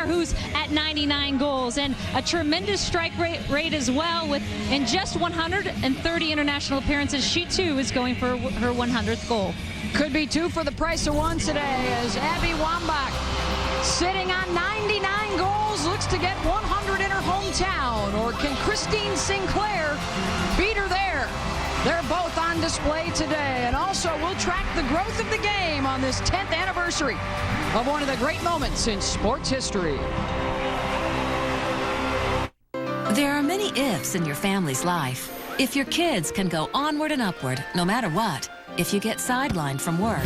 there, who's at 99 goals, and a tremendous strike rate as well. With in just 130 international appearances, she too is going for her 100th goal. Could be 2 for the price of 1 today, as Abby Wambach, sitting on 99 goals, looks to get 100 in her hometown. Or can Christine Sinclair beat her there? They're both on display today. And also, we'll track the growth of the game on this 10th anniversary of one of the great moments in sports history. There are many ifs in your family's life. If your kids can go onward and upward, no matter what. If you get sidelined from work.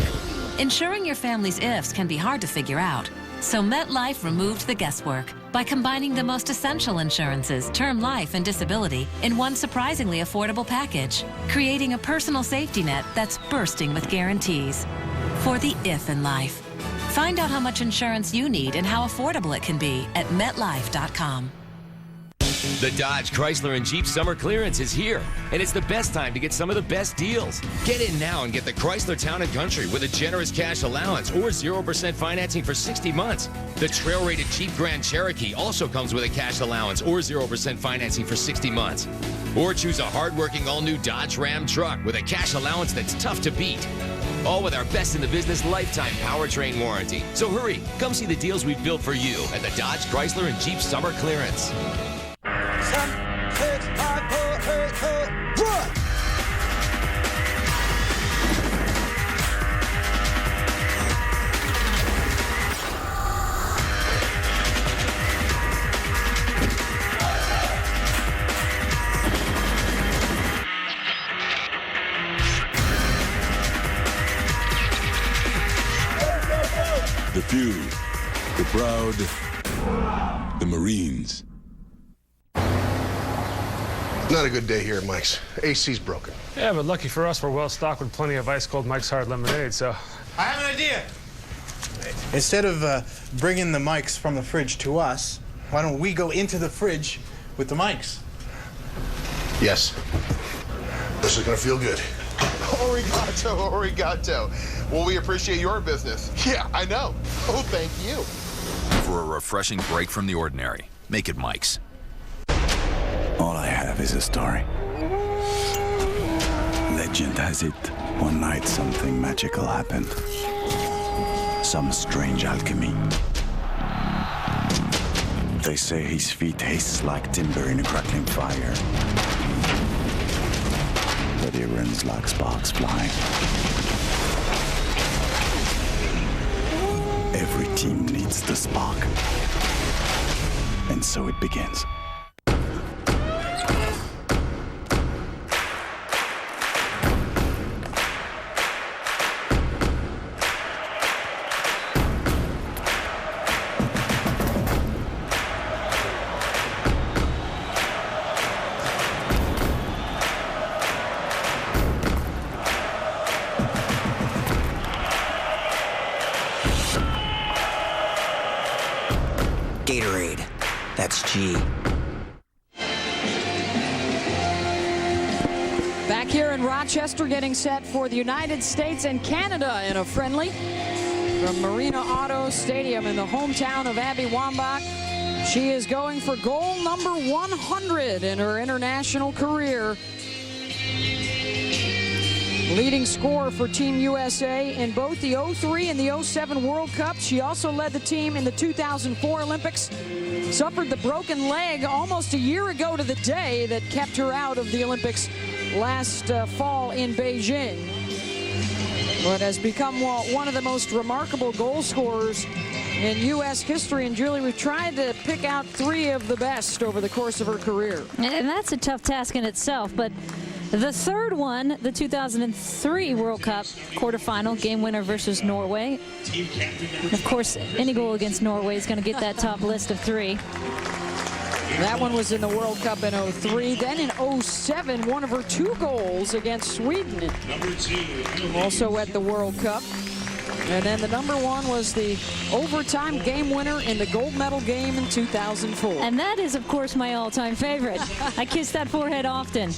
Insuring your family's ifs can be hard to figure out. So MetLife removed the guesswork by combining the most essential insurances, term life and disability, in one surprisingly affordable package, creating a personal safety net that's bursting with guarantees. For the if in life. Find out how much insurance you need and how affordable it can be at MetLife.com. The Dodge, Chrysler, and Jeep Summer Clearance is here, and it's the best time to get some of the best deals. Get in now and get the Chrysler Town & Country with a generous cash allowance or 0% financing for 60 months. The trail-rated Jeep Grand Cherokee also comes with a cash allowance or 0% financing for 60 months. Or choose a hard-working all-new Dodge Ram truck with a cash allowance that's tough to beat. All with our best-in-the-business lifetime powertrain warranty. So hurry, come see the deals we've built for you at the Dodge, Chrysler, and Jeep Summer Clearance. The few, the proud, the Marines. Not a good day here at Mike's. AC's broken. Yeah, but lucky for us, we're well stocked with plenty of ice-cold Mike's Hard Lemonade, so... I have an idea. Instead of bringing the mics from the fridge to us, why don't we go into the fridge with the mics? Yes. This is gonna feel good. Origato, origato. Well, we appreciate your business. Yeah, I know. Oh, thank you. For a refreshing break from the ordinary, make it Mike's. All I have is a story. Legend has it, one night something magical happened. Some strange alchemy. They say his feet hiss like timber in a crackling fire. But he runs like sparks flying. Every team needs the spark. And so it begins. Gatorade. That's G. Back here in Rochester, getting set for the United States and Canada in a friendly from Marina Auto Stadium in the hometown of Abby Wambach. She is going for goal number 100 in her international career. Leading scorer for Team USA in both the 03 and the 07 World Cup. She also led the team in the 2004 Olympics. Suffered the broken leg almost a year ago to the day that kept her out of the Olympics last fall in Beijing. But has become one of the most remarkable goal scorers in U.S. history. And Julie, we've tried to pick out 3 of the best over the course of her career. And that's a tough task in itself, but the third one, the 2003 World Cup quarterfinal, game winner versus Norway. Of course, any goal against Norway is going to get that top list of 3. That one was in the World Cup in 03. Then in 07, one of her 2 goals against Sweden. Also at the World Cup. And then the number 1 was the overtime game winner in the gold medal game in 2004. And that is, of course, my all-time favorite. I kiss that forehead often.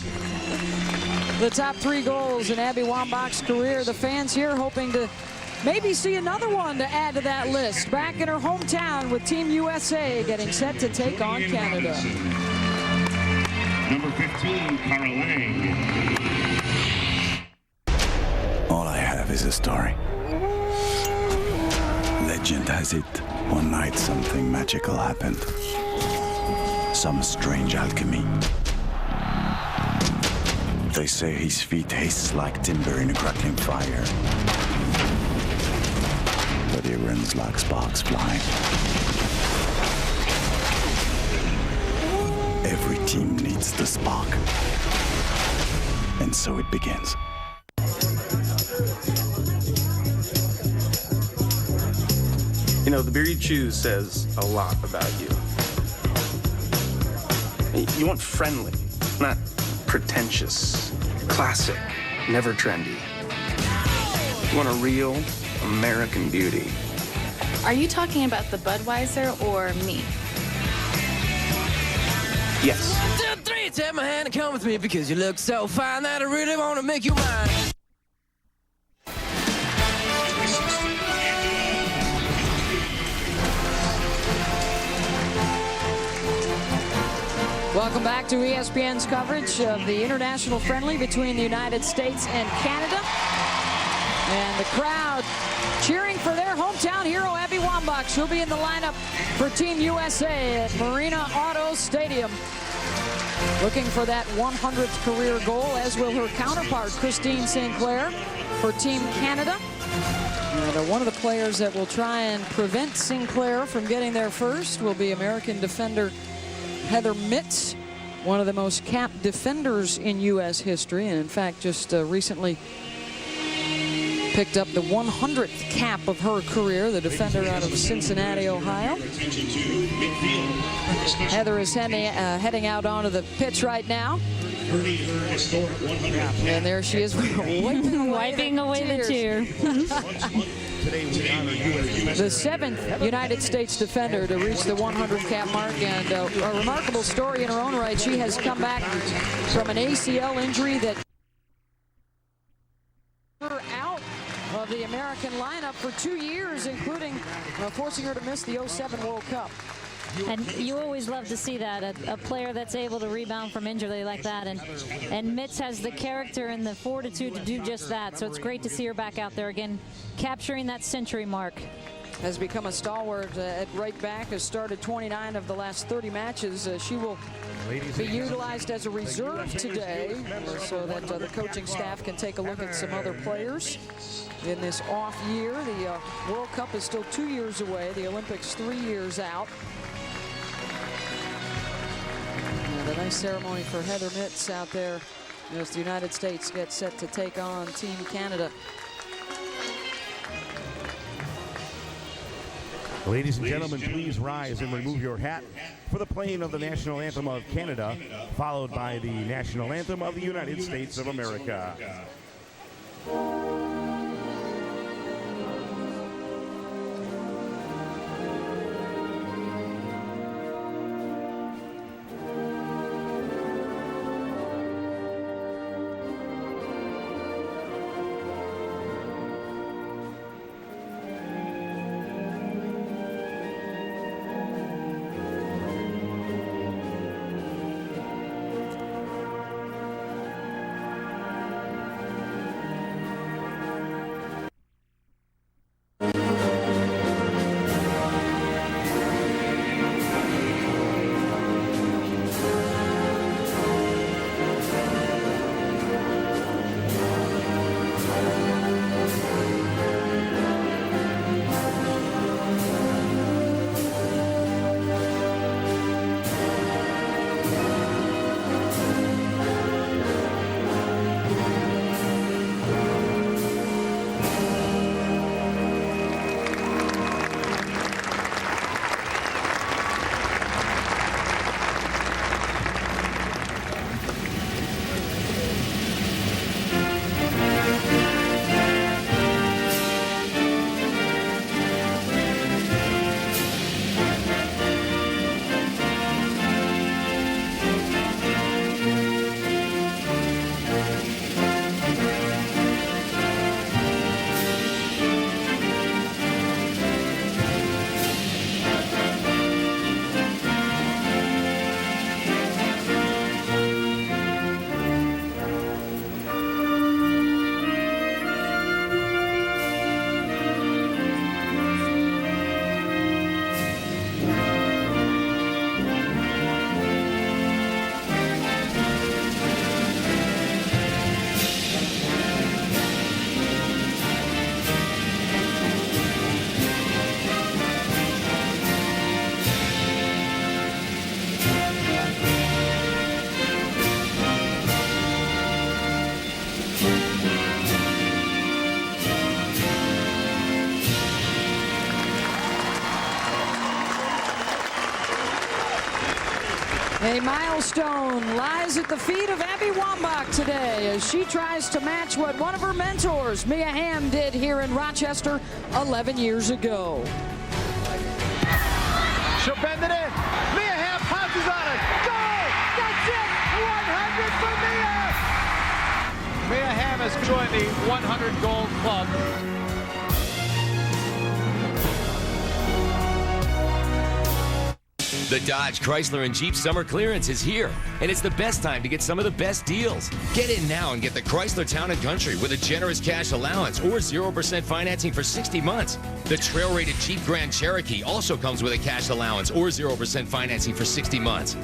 The top 3 goals in Abby Wambach's career. The fans here hoping to maybe see another one to add to that list. Back in her hometown with Team USA getting set to take on Canada. Number 15, Cara Lang. All I have is a story. Legend has it, one night something magical happened. Some strange alchemy. They say his feet hiss like timber in a crackling fire. But he runs like sparks flying. Every team needs the spark. And so it begins. You know, the beer you choose says a lot about you. You want friendly, not pretentious, classic, never trendy. You want a real American beauty. Are you talking about the Budweiser or me? Yes. 1, 2, 3, take my hand and come with me because you look so fine that I really want to make you mine. Welcome back to ESPN's coverage of the international friendly between the United States and Canada. And the crowd cheering for their hometown hero, Abby Wambach. She'll be in the lineup for Team USA at Marina Auto Stadium. Looking for that 100th career goal, as will her counterpart, Christine Sinclair, for Team Canada. And one of the players that will try and prevent Sinclair from getting there first will be American defender Heather Mitts, one of the most capped defenders in U.S. history, and in fact just recently picked up the 100th cap of her career, the defender out of Cincinnati, Ohio. Heather is heading out onto the pitch right now. And there she is, wiping away the tear. The 7th United States defender to reach the 100 cap mark, and a remarkable story in her own right. She has come back from an ACL injury that her out of the American lineup for 2 years, including forcing her to miss the 07 World Cup. And you always love to see that, a player that's able to rebound from injury like that. And Mitts has the character and the fortitude to do just that. So it's great to see her back out there again, capturing that century mark. Has become a stalwart at right back, has started 29 of the last 30 matches. She will be utilized as a reserve today so that the coaching staff can take a look at some other players in this off year. The World Cup is still 2 years away, the Olympics 3 years out. And a nice ceremony for Heather Mitts out there as the United States gets set to take on Team Canada. Ladies and gentlemen, please rise and remove your hat for the playing of the national anthem of Canada, followed by the national anthem of the United States of America. A milestone lies at the feet of Abby Wambach today as she tries to match what one of her mentors, Mia Hamm, did here in Rochester 11 years ago. She'll bend it in. Mia Hamm pounces on it. Goal! That's it! 100 for Mia! Mia Hamm has joined the 100 goal club. The Dodge, Chrysler, and Jeep summer clearance is here, and it's the best time to get some of the best deals. Get in now and get the Chrysler Town & Country with a generous cash allowance or 0% financing for 60 months. The trail-rated Jeep Grand Cherokee also comes with a cash allowance or 0% financing for 60 months.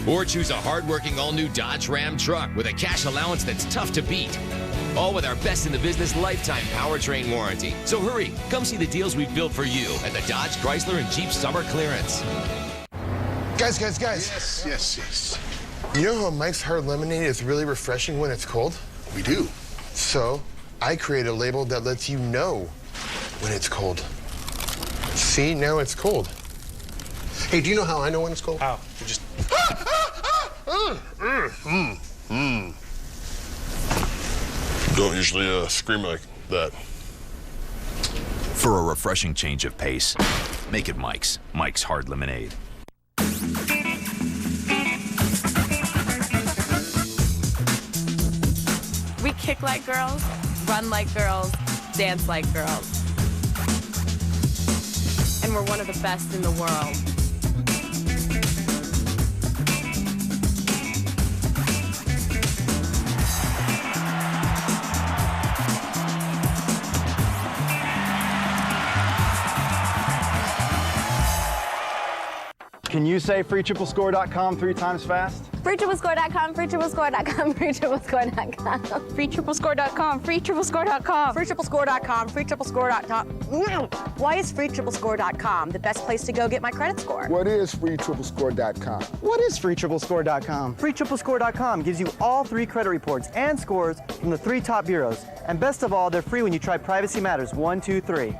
Or choose a hard-working all-new Dodge Ram truck with a cash allowance that's tough to beat. All with our best-in-the-business lifetime powertrain warranty. So hurry, come see the deals we've built for you at the Dodge, Chrysler, and Jeep summer clearance. Guys. Yes. You know how Mike's Hard Lemonade is really refreshing when it's cold? We do. So, I created a label that lets you know when it's cold. See, now it's cold. Hey, do you know how I know when it's cold? How? You just... Don't usually scream like that. For a refreshing change of pace, make it Mike's. Mike's Hard Lemonade. We kick like girls, run like girls, dance like girls. And we're one of the best in the world. Can you say freetriplescore.com 3 times fast? Freetriplescore.com, freetriplescore.com, freetriplescore.com. Freetriplescore.com, freetriplescore.com. Freetriplescore.com, freetriplescore.com. Why is freetriplescore.com the best place to go get my credit score? What is freetriplescore.com? What is freetriplescore.com? Freetriplescore.com gives you all 3 credit reports and scores from the 3 top bureaus. And best of all, they're free when you try Privacy Matters 1, 2, 3.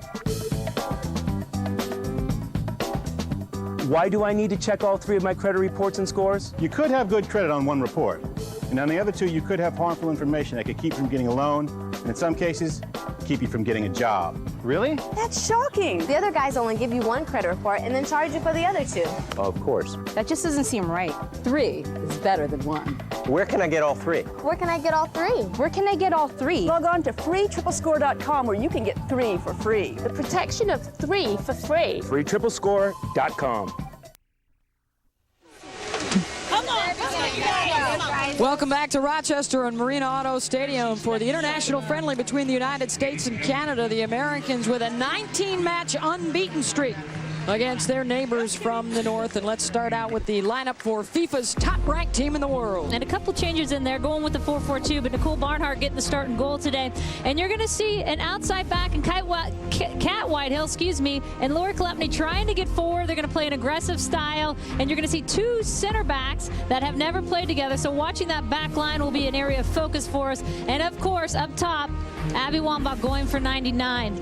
Why do I need to check all 3 of my credit reports and scores? You could have good credit on one report, and on the other 2, you could have harmful information that could keep you from getting a loan, and in some cases, keep you from getting a job. Really? That's shocking. The other guys only give you 1 credit report and then charge you for the other 2. Of course. That just doesn't seem right. 3 is better than 1. Where can I get all 3? Where can I get all 3? Where can I get all 3? Log on to freetriplescore.com where you can get 3 for free. The protection of 3 for free. Freetriplescore.com. Welcome back to Rochester and Marina Auto Stadium for the international friendly between the United States and Canada. The Americans with a 19-match unbeaten streak against their neighbors from the north. And let's start out with the lineup for FIFA's top-ranked team in the world. And a couple changes in there, going with the 4-4-2, but Nicole Barnhart getting the starting goal today. And you're going to see an outside back and Kat Whitehill, and Laura Klepny trying to get forward. They're going to play an aggressive style, and you're going to see 2 center backs that have never played together. So watching that back line will be an area of focus for us. And of course, up top, Abby Wambach going for 99.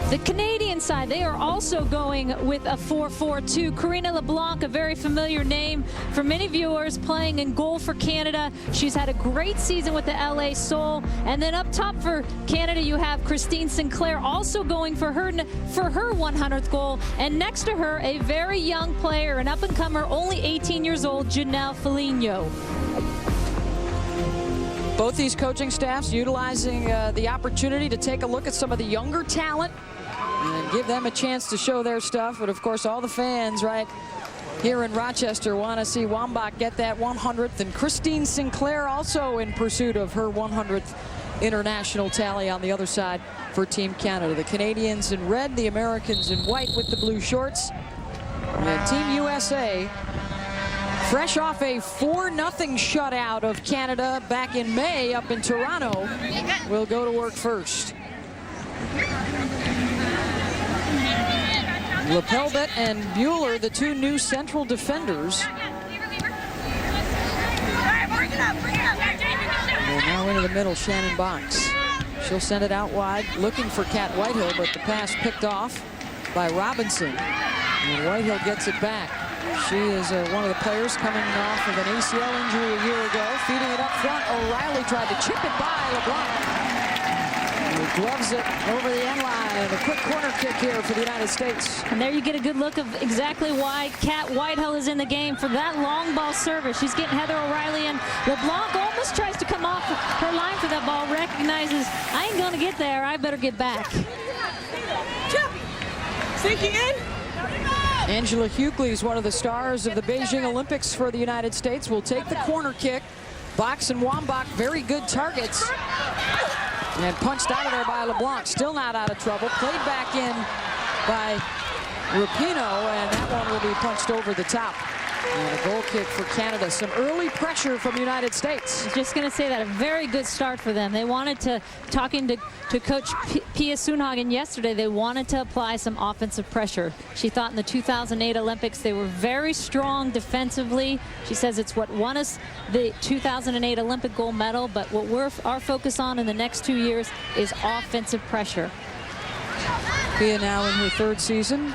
The Canadian side, they are also going with a 4-4-2. Karina LeBlanc, a very familiar name for many viewers, playing in goal for Canada. She's had a great season with the LA Soul. And then up top for Canada, you have Christine Sinclair also going for her 100th goal. And next to her, a very young player, an up-and-comer, only 18 years old, Janelle Foligno. Both these coaching staffs utilizing the opportunity to take a look at some of the younger talent and give them a chance to show their stuff. But of course, all the fans right here in Rochester want to see Wambach get that 100th, and Christine Sinclair also in pursuit of her 100th international tally on the other side for Team Canada. The Canadians in red, the Americans in white with the blue shorts. And Team USA, fresh off a 4-0 shutout of Canada back in May up in Toronto, will go to work first. Lapelbet and Bueller, the 2 new central defenders. They're now into the middle, Shannon Box. She'll send it out wide, looking for Kat Whitehill, but the pass picked off by Robinson. And Whitehill gets it back. She is one of the players coming off of an ACL injury a year ago. Feeding it up front. O'Reilly tried to chip it by LeBlanc. He gloves it over the end line. And a quick corner kick here for the United States. And there you get a good look of exactly why Kat Whitehill is in the game for that long ball service. She's getting Heather O'Reilly, and LeBlanc almost tries to come off her line for that ball, recognizes, I ain't going to get there. I better get back. Sinking in. Angela Hughley is one of the stars of the Beijing Olympics for the United States. Will take the corner kick. Box and Wambach, very good targets. And punched out of there by LeBlanc. Still not out of trouble. Played back in by Rapinoe, and that one will be punched over the top. And a goal kick for Canada. Some early pressure from the United States. I was just going to say that, a very good start for them. They wanted to, talking to Coach Pia Sundhagen yesterday, they wanted to apply some offensive pressure. She thought in the 2008 Olympics they were very strong defensively. She says it's what won us the 2008 Olympic gold medal, but what our focus on in the next 2 years is offensive pressure. Pia now in her third season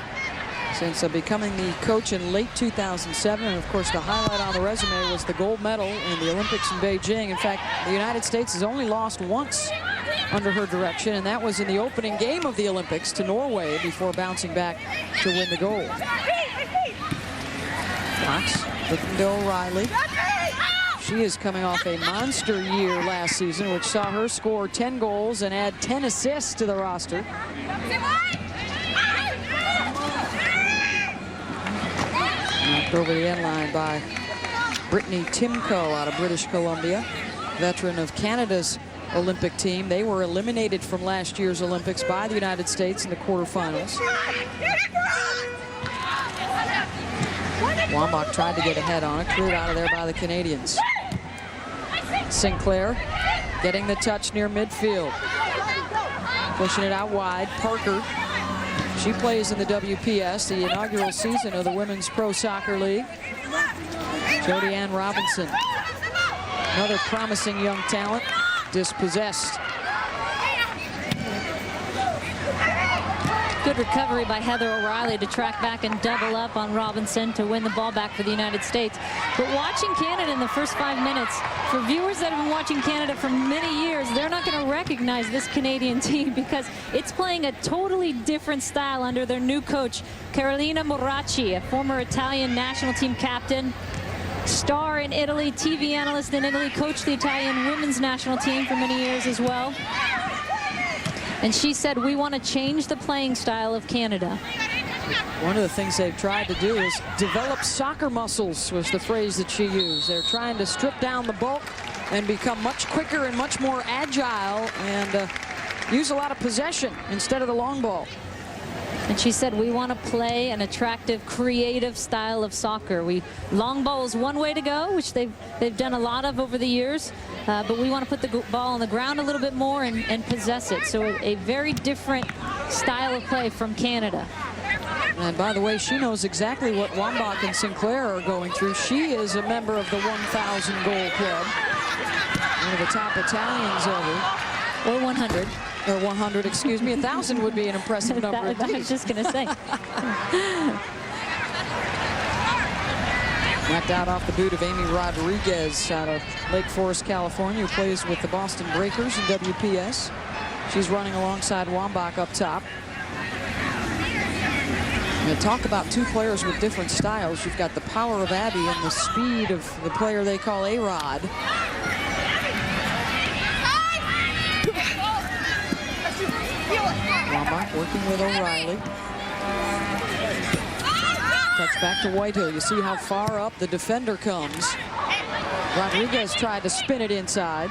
since becoming the coach in late 2007. And of course, the highlight on the resume was the gold medal in the Olympics in Beijing. In fact, the United States has only lost once under her direction, and that was in the opening game of the Olympics to Norway before bouncing back to win the gold. Fox looking to O'Reilly. She is coming off a monster year last season, which saw her score 10 goals and add 10 assists to the roster. Knocked over the end line by Brittany Timko out of British Columbia, veteran of Canada's Olympic team. They were eliminated from last year's Olympics by the United States in the quarterfinals. Wambach tried to get ahead on it, cleared out of there by the Canadians. Sinclair getting the touch near midfield. Pushing it out wide. Parker. She plays in the WPS, the inaugural season of the Women's Pro Soccer League. Jody Ann Robinson, another promising young talent, dispossessed. Good recovery by Heather O'Reilly to track back and double up on Robinson to win the ball back for the United States. But watching Canada in the first 5 minutes, for viewers that have been watching Canada for many years, they're not going to recognize this Canadian team because it's playing a totally different style under their new coach, Carolina Moracci, a former Italian national team captain, star in Italy, TV analyst in Italy, coached the Italian women's national team for many years as well. And she said, we want to change the playing style of Canada. One of the things they've tried to do is develop soccer muscles, was the phrase that she used. They're trying to strip down the bulk and become much quicker and much more agile and use a lot of possession instead of the long ball. And she said, we want to play an attractive, creative style of soccer. Long ball is one way to go, which they've done a lot of over the years. But we want to put the ball on the ground a little bit more and possess it. So a very different style of play from Canada. And by the way, she knows exactly what Wambach and Sinclair are going through. She is a member of the 1,000 goal club. One of the top Italians ever. Or 100. Or 100, excuse me. 1,000 would be an impressive number. I was just going to say. Knocked out off the boot of Amy Rodriguez out of Lake Forest, California, who plays with the Boston Breakers in WPS. She's running alongside Wambach up top. And talk about two players with different styles. You've got the power of Abby and the speed of the player they call A-Rod. Wambach working with O'Reilly. Touch back to Whitehill. You see how far up the defender comes. Rodriguez tried to spin it inside.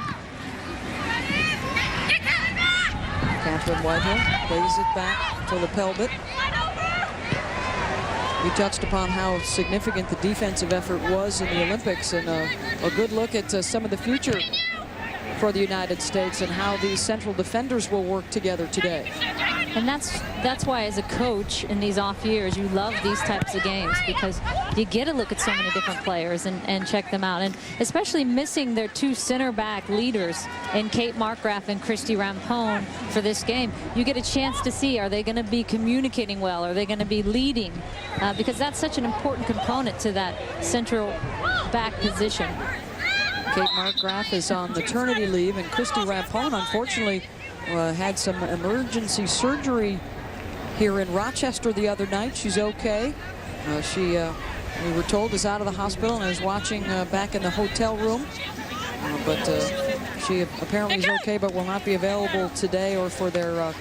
Catherine Whitehill plays it back to Lepelbit. We touched upon how significant the defensive effort was in the Olympics, and a good look at some of the future for the United States and how these central defenders will work together today. And that's why, as a coach in these off years, you love these types of games, because you get to look at so many different players and check them out. And especially missing their 2 center back leaders in Kate Markgraf and Christy Rampone for this game, you get a chance to see, are they going to be communicating well? Are they going to be leading? Because that's such an important component to that central back position. Kate Markgraf is on maternity leave, and Christy Rampone, unfortunately, had some emergency surgery here in Rochester the other night. She's okay. She, we were told, is out of the hospital and is watching back in the hotel room. But she apparently is okay, but will not be available today or for their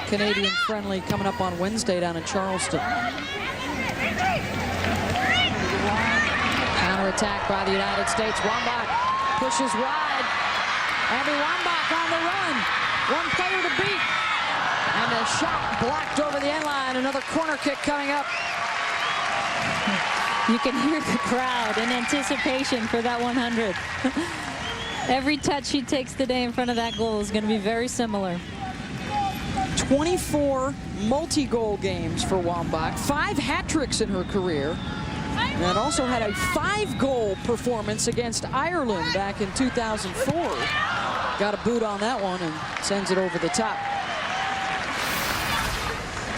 Canadian friendly coming up on Wednesday down in Charleston. Counterattack by the United States. Wambach pushes wide. Abby Wambach on the run. One player to beat. And a shot blocked over the end line. Another corner kick coming up. You can hear the crowd in anticipation for that 100. Every touch she takes today in front of that goal is going to be very similar. 24 multi-goal games for Wambach. 5 hat tricks in her career. And also had a 5-goal performance against Ireland back in 2004. Got a boot on that one and sends it over the top.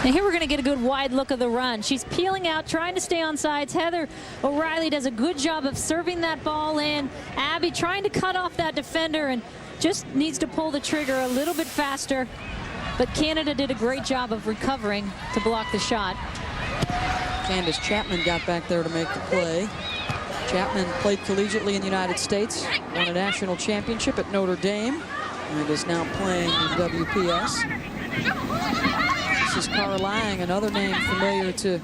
And here we're going to get a good wide look of the run. She's peeling out, trying to stay on sides. Heather O'Reilly does a good job of serving that ball in. Abby trying to cut off that defender and just needs to pull the trigger a little bit faster. But Canada did a great job of recovering to block the shot. Candace Chapman got back there to make the play. Chapman played collegiately in the United States, won a national championship at Notre Dame, and is now playing in WPS. This is Cara Lang, another name familiar to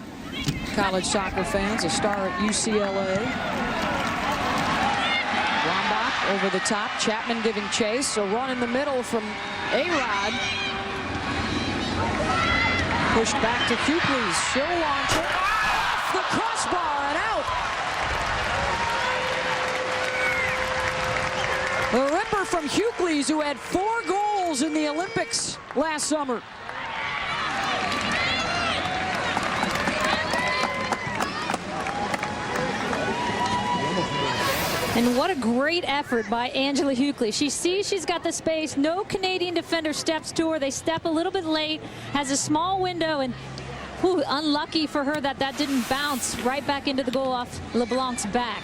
college soccer fans, a star at UCLA. Wambach over the top, Chapman giving chase, a run in the middle from A-Rod. Pushed back to Hughley's, she'll launch it off the crossbar and out. A ripper from Hughley's, who had 4 goals in the Olympics last summer. And what a great effort by Angela Hughley. She sees she's got the space. No Canadian defender steps to her. They step a little bit late, has a small window, and unlucky for her that that didn't bounce right back into the goal off LeBlanc's back.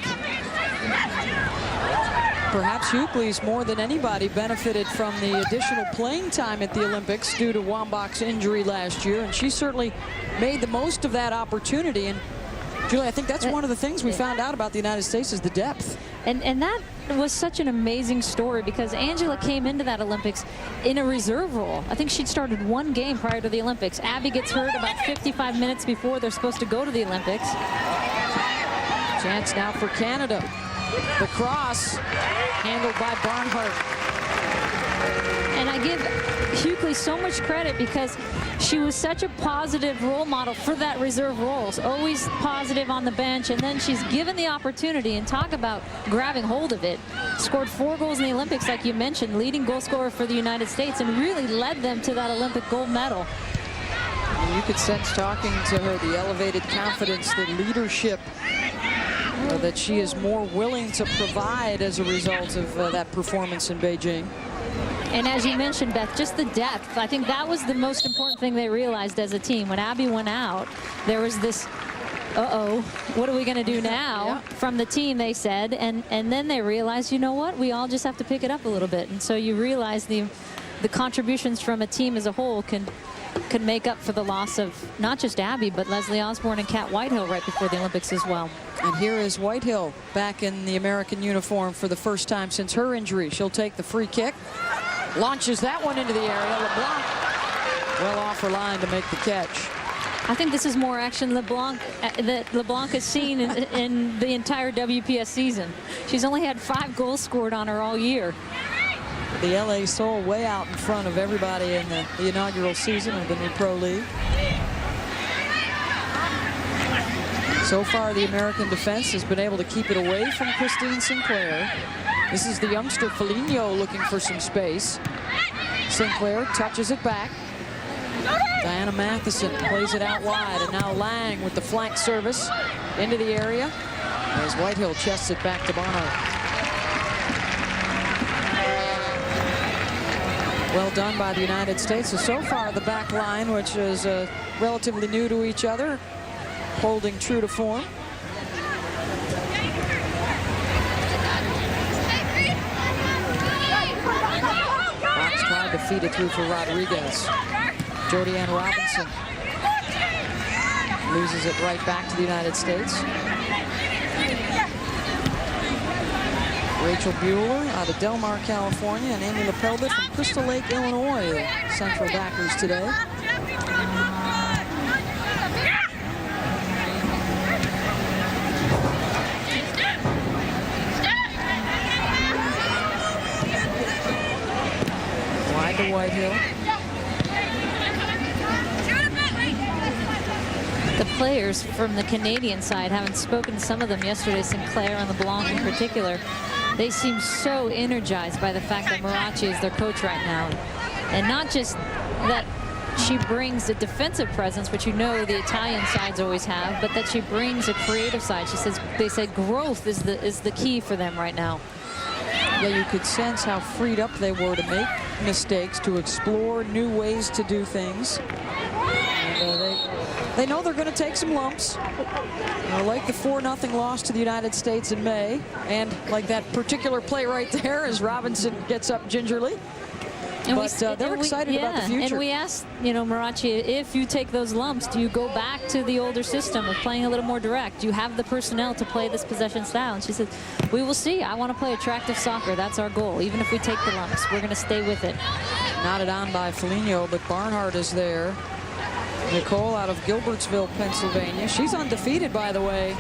Perhaps Hughley's more than anybody benefited from the additional playing time at the Olympics due to Wambach's injury last year, and she certainly made the most of that opportunity. And Julie, I think that's one of the things we found out about the United States is the depth. And that was such an amazing story, because Angela came into that Olympics in a reserve role. I think she'd started 1 game prior to the Olympics. Abby gets hurt about 55 minutes before they're supposed to go to the Olympics. Chance now for Canada. The cross handled by Barnhart. And I give Hughley so much credit, because she was such a positive role model for that reserve role. Always positive on the bench, and then she's given the opportunity, and talk about grabbing hold of it. Scored 4 goals in the Olympics, like you mentioned, leading goal scorer for the United States, and really led them to that Olympic gold medal. And you could sense, talking to her, the elevated confidence, the leadership that she is more willing to provide as a result of that performance in Beijing. And as you mentioned, Beth, just the depth. I think that was the most important thing they realized as a team. When Abby went out, there was this, what are we going to do now from the team, they said. And then they realized, you know what, we all just have to pick it up a little bit. And so you realize the contributions from a team as a whole can make up for the loss of not just Abby, but Leslie Osborne and Kat Whitehill right before the Olympics as well. And here is Whitehill back in the American uniform for the first time since her injury. She'll take the free kick. Launches that one into the area. LeBlanc well off her line to make the catch. I think this is more action that LeBlanc has seen in the entire WPS season. She's only had 5 goals scored on her all year. The LA Soul way out in front of everybody in the inaugural season of the new Pro League. So far, the American defense has been able to keep it away from Christine Sinclair. This is the youngster Foligno looking for some space. Sinclair touches it back. Diana Matheson plays it out wide, and now Lang with the flank service into the area as Whitehill chests it back to Barnhart. Well done by the United States. So far the back line, which is relatively new to each other, holding true to form. Fox tried to feed it through for Rodriguez. Jordianne Robinson loses it right back to the United States. Rachel Bueller out of Del Mar, California, and Amy LaPelbit from Crystal Lake, Illinois, central backers today. Wide to Whitehill. The players from the Canadian side, having spoken to some of them yesterday, Sinclair and LeBlanc in particular, they seem so energized by the fact that Marachi is their coach right now. And not just that she brings a defensive presence, which you know the Italian sides always have, but that she brings a creative side. She says, they said growth is the key for them right now. Yeah, you could sense how freed up they were to make mistakes, to explore new ways to do things. And, they know they're going to take some lumps, like the 4-0 loss to the United States in May, and like that particular play right there as Robinson gets up gingerly. And but they're excited about the future. And we asked, Marachi, if you take those lumps, do you go back to the older system of playing a little more direct? Do you have the personnel to play this possession style? And she said, we will see. I want to play attractive soccer. That's our goal. Even if we take the lumps, we're going to stay with it. Knotted on by Foligno, but Barnhart is there. Nicole out of Gilbertsville, Pennsylvania. She's undefeated, by the way.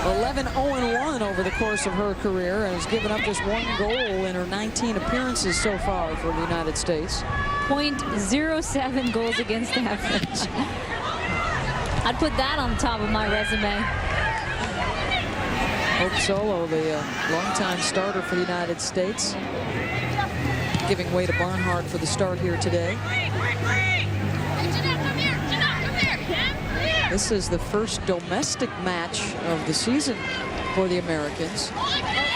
11-0-1 over the course of her career, and has given up just 1 goal in her 19 appearances so far for the United States. .07 goals against average. I'd put that on top of my resume. Hope Solo, the longtime starter for the United States, giving way to Barnhart for the start here today. This is the first domestic match of the season for the Americans.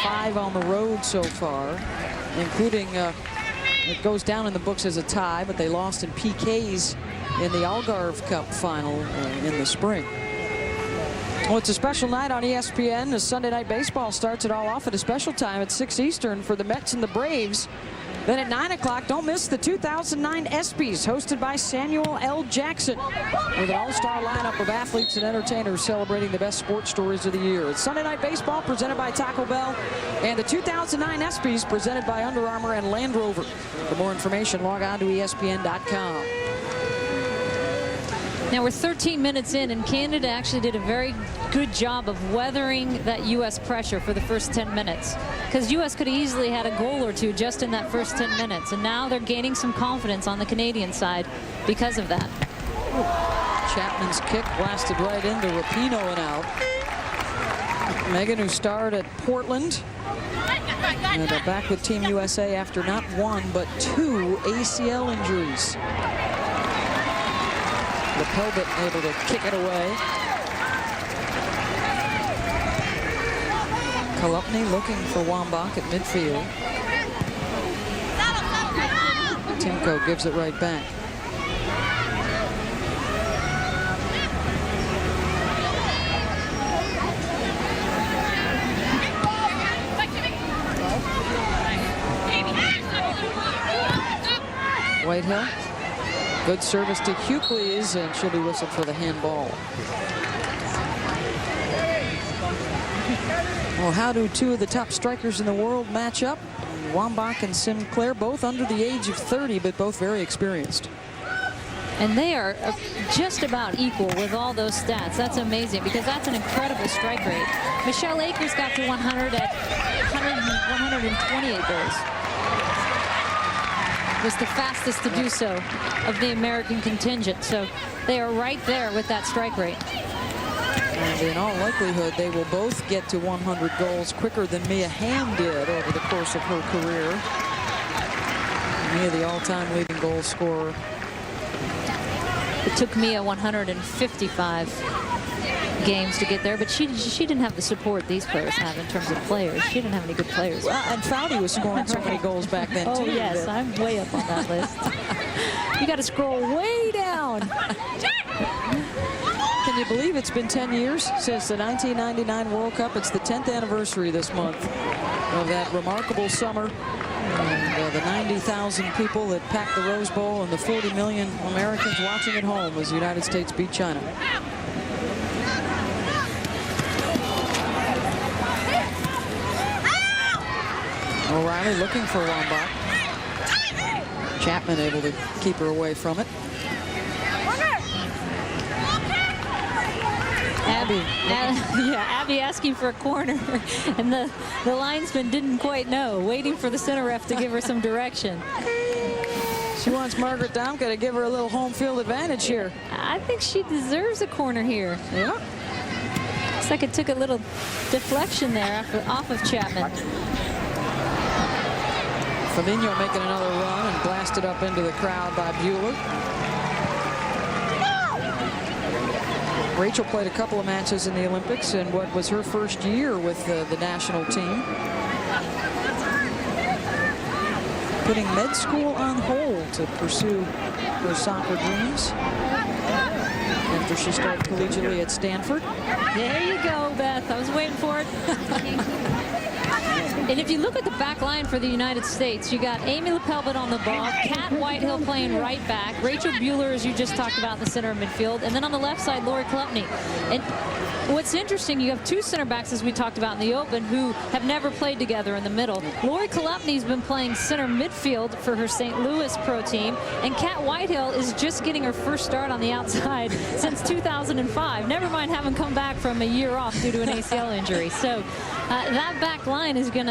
5 on the road so far, including, it goes down in the books as a tie, but they lost in PKs in the Algarve Cup final in the spring. Well, it's a special night on ESPN as Sunday Night Baseball starts it all off at a special time at 6 Eastern for the Mets and the Braves. Then at 9 o'clock, don't miss the 2009 ESPYs, hosted by Samuel L. Jackson, with an all-star lineup of athletes and entertainers celebrating the best sports stories of the year. It's Sunday Night Baseball presented by Taco Bell, and the 2009 ESPYs presented by Under Armour and Land Rover. For more information, log on to ESPN.com. Now we're 13 minutes in, and Canada actually did a very good job of weathering that U.S. pressure for the first 10 minutes. Because U.S. could have easily had a goal or two just in that first 10 minutes. And now they're gaining some confidence on the Canadian side because of that. Chapman's kick blasted right into Rapinoe and out. Megan, who starred at Portland, and back with Team USA after not 1 but 2 ACL injuries. LaPelbit able to kick it away. Kolupny looking for Wambach at midfield. Timko gives it right back. Whitehill. Good service to Hughley's, and she'll be whistled for the handball. Well, how do 2 of the top strikers in the world match up? Wambach and Sinclair, both under the age of 30, but both very experienced. And they are just about equal with all those stats. That's amazing, because that's an incredible strike rate. Michelle Akers got to 100 at 128 goals. Was the fastest to do so of the American contingent. So they are right there with that strike rate. And in all likelihood, they will both get to 100 goals quicker than Mia Hamm did over the course of her career. Mia, the all-time leading goal scorer It took Mia 155 games to get there, but she didn't have the support these players have in terms of players. She didn't have any good players. Well, and Foudy was scoring so many goals back then, too. Oh, yes, I'm way up on that list. You got to scroll way down. Can you believe it's been 10 years since the 1999 World Cup? It's the 10th anniversary this month of that remarkable summer. And the 90,000 people that packed the Rose Bowl and the 40 million Americans watching at home as the United States beat China. O'Reilly looking for Wambach. Chapman able to keep her away from it. Abby, Abby asking for a corner, and the linesman didn't quite know, waiting for the center ref to give her some direction. She wants Margaret Domke to give her a little home field advantage here. I think she deserves a corner here. Yeah. Looks like it took a little deflection there off of Chapman. Fabinho making another run and blasted up into the crowd by Bueller. Rachel played a couple of matches in the Olympics in what was her first year with the national team. Putting med school on hold to pursue her soccer dreams after she started collegiately at Stanford. There you go, Beth. I was waiting for it. And if you look at the back line for the United States, you got Amy LaPelbet on the ball, Kat Whitehill playing right back, Rachel Bueller, as you just talked about, in the center of midfield, and then on the left side, Lori Klupny. And what's interesting, you have two center backs, as we talked about in the Open, who have never played together in the middle. Lori Klupny's been playing center midfield for her St. Louis pro team, and Kat Whitehill is just getting her first start on the outside since 2005. Never mind having come back from a year off due to an ACL injury. So that back line is going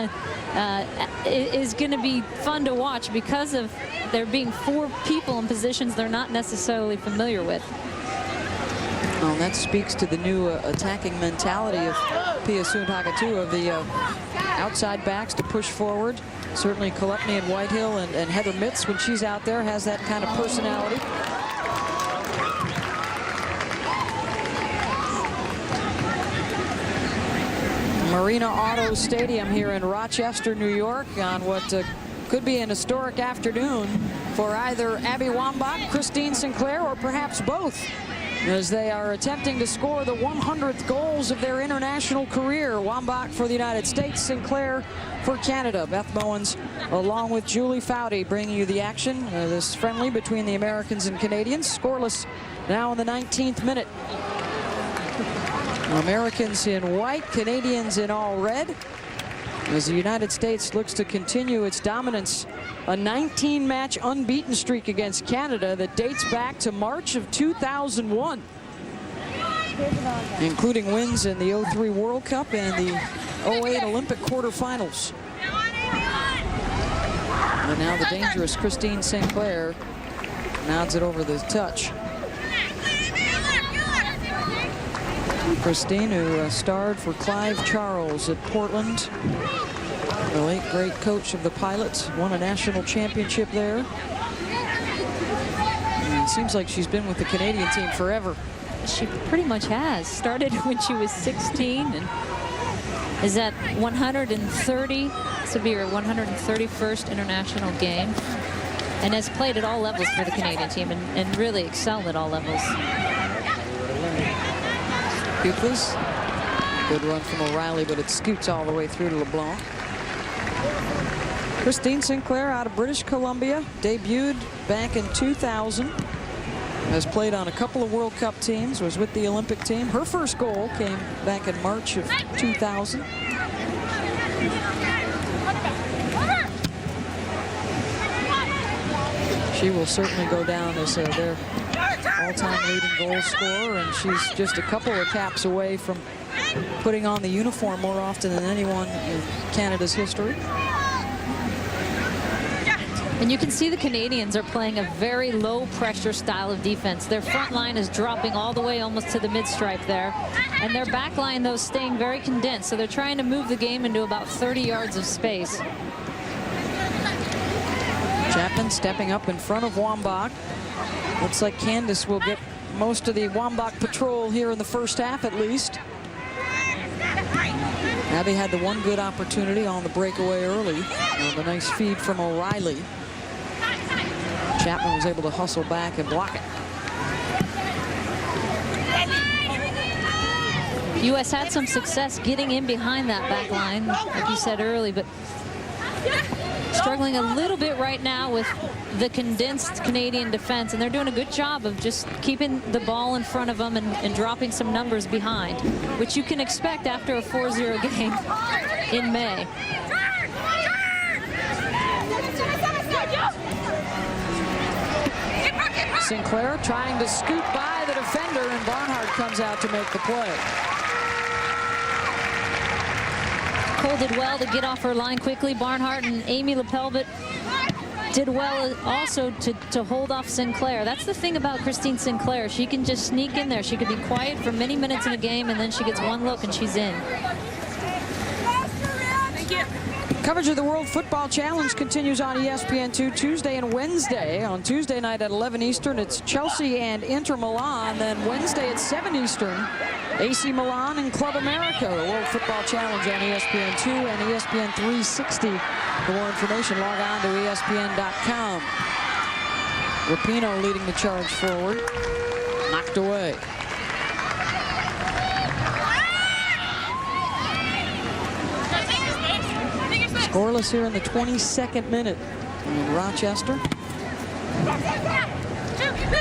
to be fun to watch because of there being four people in positions they're not necessarily familiar with. Well, that speaks to the new attacking mentality of Pia Sundhage, of the outside backs to push forward. Certainly Klupny and Whitehill and Heather Mitz, when she's out there, has that kind of personality. Marina Auto Stadium here in Rochester, New York, on what could be an historic afternoon for either Abby Wambach, Christine Sinclair, or perhaps both, as they are attempting to score the 100th goals of their international career. Wambach for the United States, Sinclair for Canada. Beth Bowens along with Julie Foudy bringing you the action. This friendly between the Americans and Canadians. Scoreless now in the 19th minute. Americans in white, Canadians in all red, as the United States looks to continue its dominance. A 19-match unbeaten streak against Canada that dates back to March of 2001, including wins in the 03 World Cup and the 08 Olympic quarterfinals. And now the dangerous Christine Sinclair nods it over the touch. Christine, who starred for Clive Charles at Portland, the late great coach of the Pilots, won a national championship there. And it seems like she's been with the Canadian team forever. She pretty much has. Started when she was 16 and is at 130. This would be her 131st international game, and has played at all levels for the Canadian team and really excelled at all levels. Pupils. Good run from O'Reilly, but it scoots all the way through to LeBlanc. Christine Sinclair out of British Columbia, debuted back in 2000. Has played on a couple of World Cup teams, was with the Olympic team. Her first goal came back in March of 2000. She will certainly go down as their all-time leading goal scorer, and she's just a couple of taps away from putting on the uniform more often than anyone in Canada's history. And you can see the Canadians are playing a very low-pressure style of defense. Their front line is dropping all the way almost to the mid-stripe there. And their back line, though, staying very condensed. So they're trying to move the game into about 30 yards of space. Chapman stepping up in front of Wambach. Looks like Candace will get most of the Wambach patrol here in the first half, at least. Abby had the one good opportunity on the breakaway early. The nice feed from O'Reilly. Chapman was able to hustle back and block it. U.S. had some success getting in behind that back line, like you said early, but struggling a little bit right now with the condensed Canadian defense, and they're doing a good job of just keeping the ball in front of them and dropping some numbers behind, which you can expect after a 4-0 game in May. Sinclair trying to scoot by the defender, and Barnhart comes out to make the play. Cole did well to get off her line quickly. Barnhart and Amy Lepelbit did well also to hold off Sinclair. That's the thing about Christine Sinclair. She can just sneak in there. She could be quiet for many minutes in a game, and then she gets one look and she's in. Coverage of the World Football Challenge continues on ESPN2 Tuesday and Wednesday. On Tuesday night at 11 Eastern, it's Chelsea and Inter Milan. Then Wednesday at 7 Eastern, AC Milan and Club America. The World Football Challenge on ESPN2 and ESPN 360. For more information, log on to ESPN.com. Rapinoe leading the charge forward. Knocked away. Scoreless here in the 22nd minute in Rochester.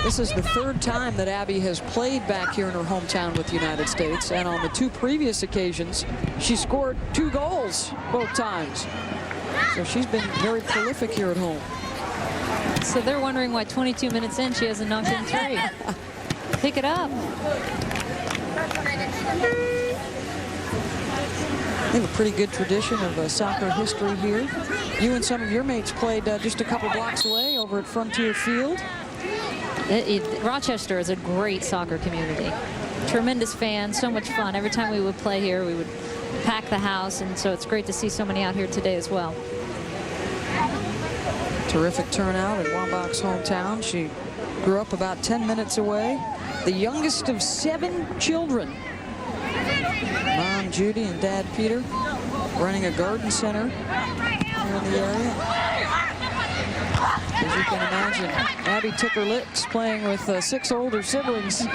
This is the third time that Abby has played back here in her hometown with the United States, and on the 2 previous occasions, she scored 2 goals both times. So she's been very prolific here at home. So they're wondering why 22 minutes in she hasn't knocked in 3. Pick it up. They have a pretty good tradition of soccer history here. You and some of your mates played just a couple blocks away over at Frontier Field. Rochester is a great soccer community. Tremendous fans, so much fun. Every time we would play here, we would pack the house, and so it's great to see so many out here today as well. Terrific turnout in Wambach's hometown. She grew up about 10 minutes away. The youngest of 7 children. Mom Judy and Dad Peter running a garden center here in the area. As you can imagine, Abby took her licks playing with 6 older siblings.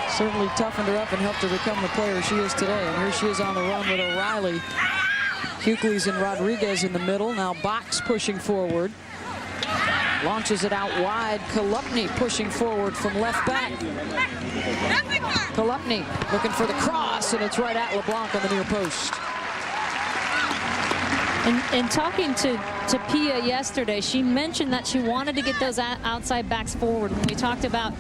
Certainly toughened her up and helped her become the player she is today. And here she is on the run with O'Reilly. Hughley's and Rodriguez in the middle. Now Box pushing forward. Launches it out wide. Kolupny pushing forward from left back. Kolupny looking for the cross, and it's right at LeBlanc on the near post. And talking to Pia yesterday, she mentioned that she wanted to get those outside backs forward. When we talked about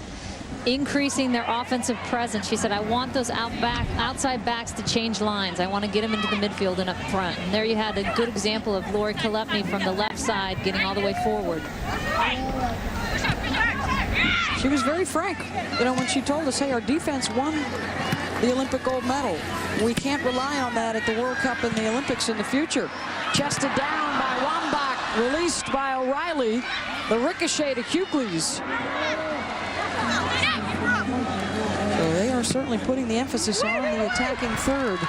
increasing their offensive presence, she said, I want those outside backs to change lines. I want to get them into the midfield and up front. And there you had a good example of Lori Kolupny from the left side getting all the way forward. She was very frank, you know, when she told us, hey, our defense won the Olympic gold medal. We can't rely on that at the World Cup and the Olympics in the future. Chested down by Wambach, released by O'Reilly. The ricochet to Hughley's. So they are certainly putting the emphasis on the attacking third.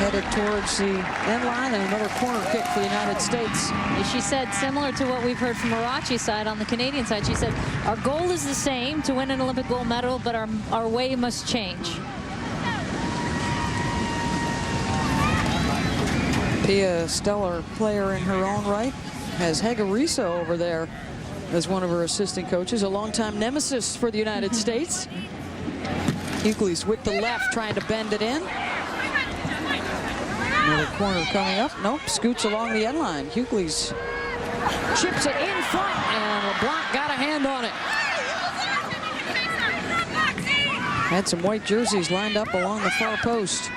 Headed towards the end line, and another corner kick for the United States. She said, similar to what we've heard from Marachi's side on the Canadian side, she said, our goal is the same, to win an Olympic gold medal, but our way must change. Pia, a stellar player in her own right, has Hegariso over there as one of her assistant coaches, a longtime nemesis for the United States. Hughley's with the left, trying to bend it in. Another corner coming up. Nope, scoots along the end line. Hughley's chips it in front, and LeBlanc got a hand on it. Had some white jerseys lined up along the far post.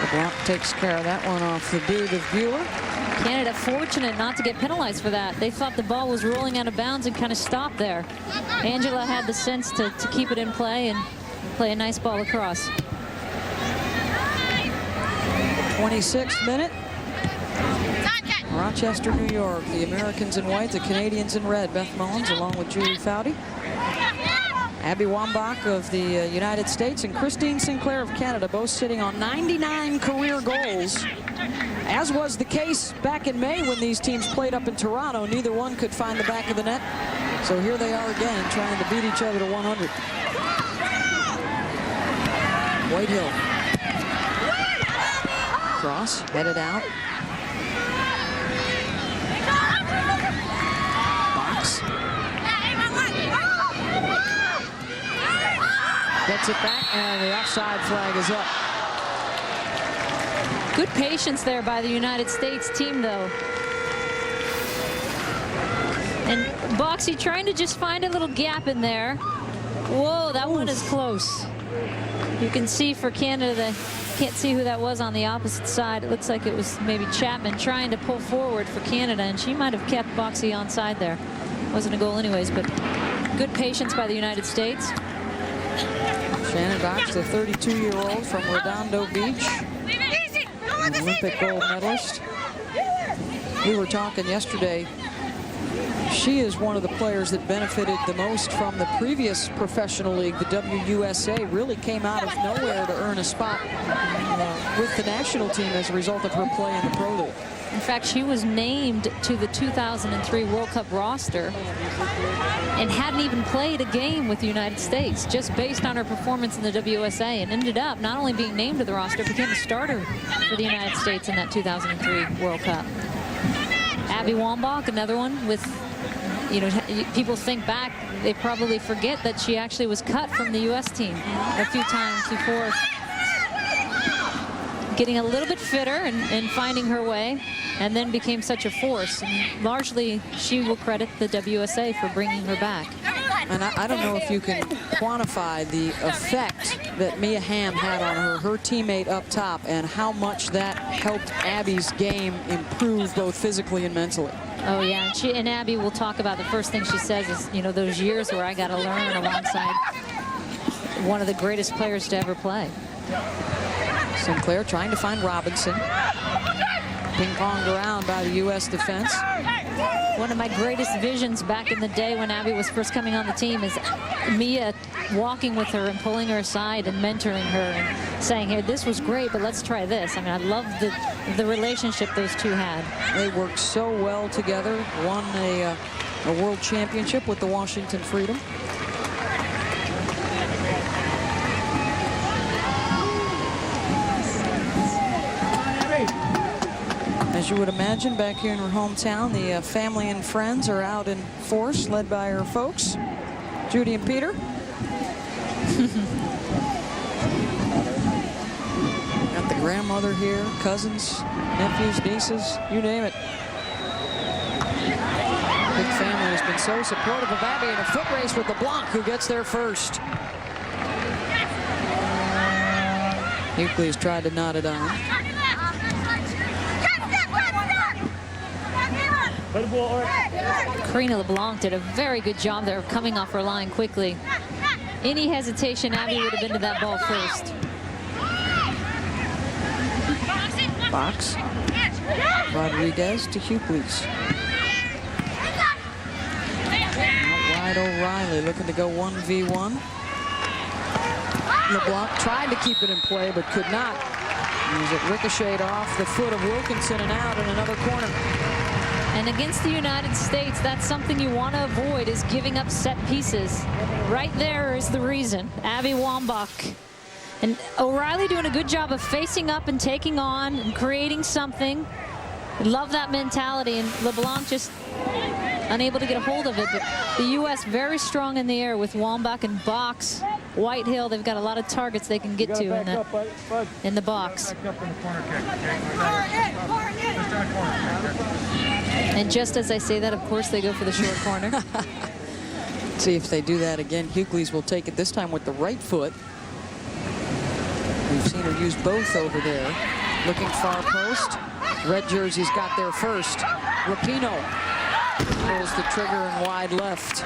LeBlanc takes care of that one off the boot of Bueller. Canada fortunate not to get penalized for that. They thought the ball was rolling out of bounds and kind of stopped there. Angela had the sense to keep it in play and play a nice ball across. 26th minute. Rochester, New York. The Americans in white, the Canadians in red. Beth Mullins along with Julie Foudy. Abby Wambach of the United States and Christine Sinclair of Canada, both sitting on 99 career goals. As was the case back in May when these teams played up in Toronto. Neither one could find the back of the net. So here they are again, trying to beat each other to 100. Whitehill. Cross, headed out. Box. Gets it back, and the offside flag is up. Good patience there by the United States team, though. And Boxy trying to just find a little gap in there. Whoa, that one is close. You can see for Canada, they can't see who that was on the opposite side. It looks like it was maybe Chapman trying to pull forward for Canada, and she might have kept Boxy onside there. Wasn't a goal anyways, but good patience by the United States. Shannon Box, the 32-year-old from Redondo Beach, an Olympic gold medalist. We were talking yesterday. She is one of the players that benefited the most from the previous professional league. The WUSA really came out of nowhere to earn a spot with the national team as a result of her play in the Pro League. In fact, she was named to the 2003 World Cup roster and hadn't even played a game with the United States, just based on her performance in the WUSA, and ended up not only being named to the roster, became a starter for the United States in that 2003 World Cup. Abby Wambach, another one with, you know, people think back, they probably forget that she actually was cut from the U.S. team a few times before getting a little bit fitter and finding her way, and then became such a force. And largely, she will credit the WUSA for bringing her back. And I don't know if you can quantify the effect that Mia Hamm had on her teammate up top, and how much that helped Abby's game improve both physically and mentally. Oh yeah, and Abby will talk about, the first thing she says is, you know, those years where I got to learn alongside one of the greatest players to ever play. Sinclair trying to find Robinson. Ping-ponged around by the U.S. defense. One of my greatest visions back in the day when Abby was first coming on the team is Mia walking with her and pulling her aside and mentoring her and saying, hey, this was great, but let's try this. I mean, I love the relationship those two had. They worked so well together, won a world championship with the Washington Freedom. As you would imagine, back here in her hometown, the family and friends are out in force, led by her folks, Judy and Peter. Got the grandmother here, cousins, nephews, nieces, you name it. Big family has been so supportive of Abby in a foot race with LeBlanc, who gets there first. Hughley has tried to knot it on. Karina LeBlanc did a very good job there of coming off her line quickly. Any hesitation, Abby would have been to that ball first. Box. Rodriguez to Hughley's. Out wide, O'Reilly looking to go 1v1. LeBlanc tried to keep it in play, but could not. As it ricocheted off the foot of Wilkinson and out in another corner. And against the United States, that's something you want to avoid, is giving up set pieces. Right there is the reason. Abby Wambach. And O'Reilly doing a good job of facing up and taking on and creating something. Love that mentality. And LeBlanc just unable to get a hold of it. But the U.S. very strong in the air with Wambach and Box. Whitehill, they've got a lot of targets they can get to in the box. And just as I say that, of course, they go for the short corner. See if they do that again. Hughley's will take it this time with the right foot. We've seen her use both over there. Looking far post. Red jersey's got there first. Rapinoe pulls the trigger in wide left.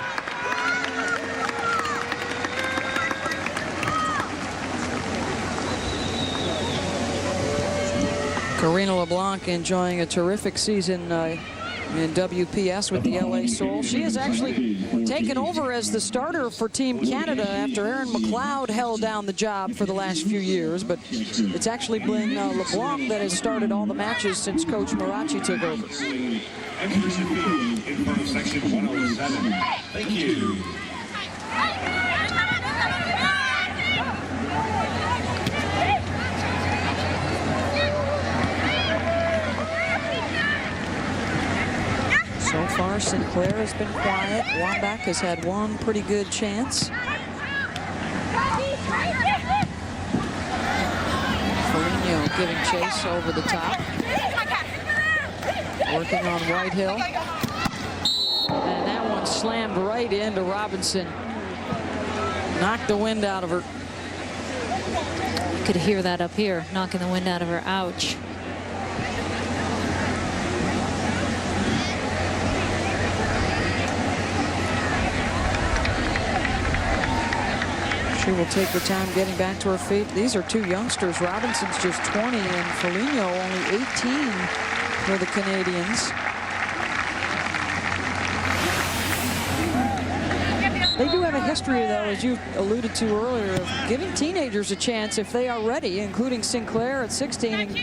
Karina LeBlanc enjoying a terrific season in WPS with the LA Soul. She has actually taken over as the starter for Team Canada after Erin McLeod held down the job for the last few years. But it's actually been LeBlanc that has started all the matches since Coach Marachi took over. Exhibition field in front of section 107. Thank you. So far, Sinclair has been quiet. Wambach has had one pretty good chance. Foligno giving chase over the top. Working on Whitehill. And that one slammed right into Robinson. Knocked the wind out of her. You could hear that up here, knocking the wind out of her. Ouch. She will take her time getting back to her feet. These are two youngsters. Robinson's just 20 and Foligno only 18 for the Canadians. They do have a history, though, as you alluded to earlier, of giving teenagers a chance if they are ready, including Sinclair at 16 and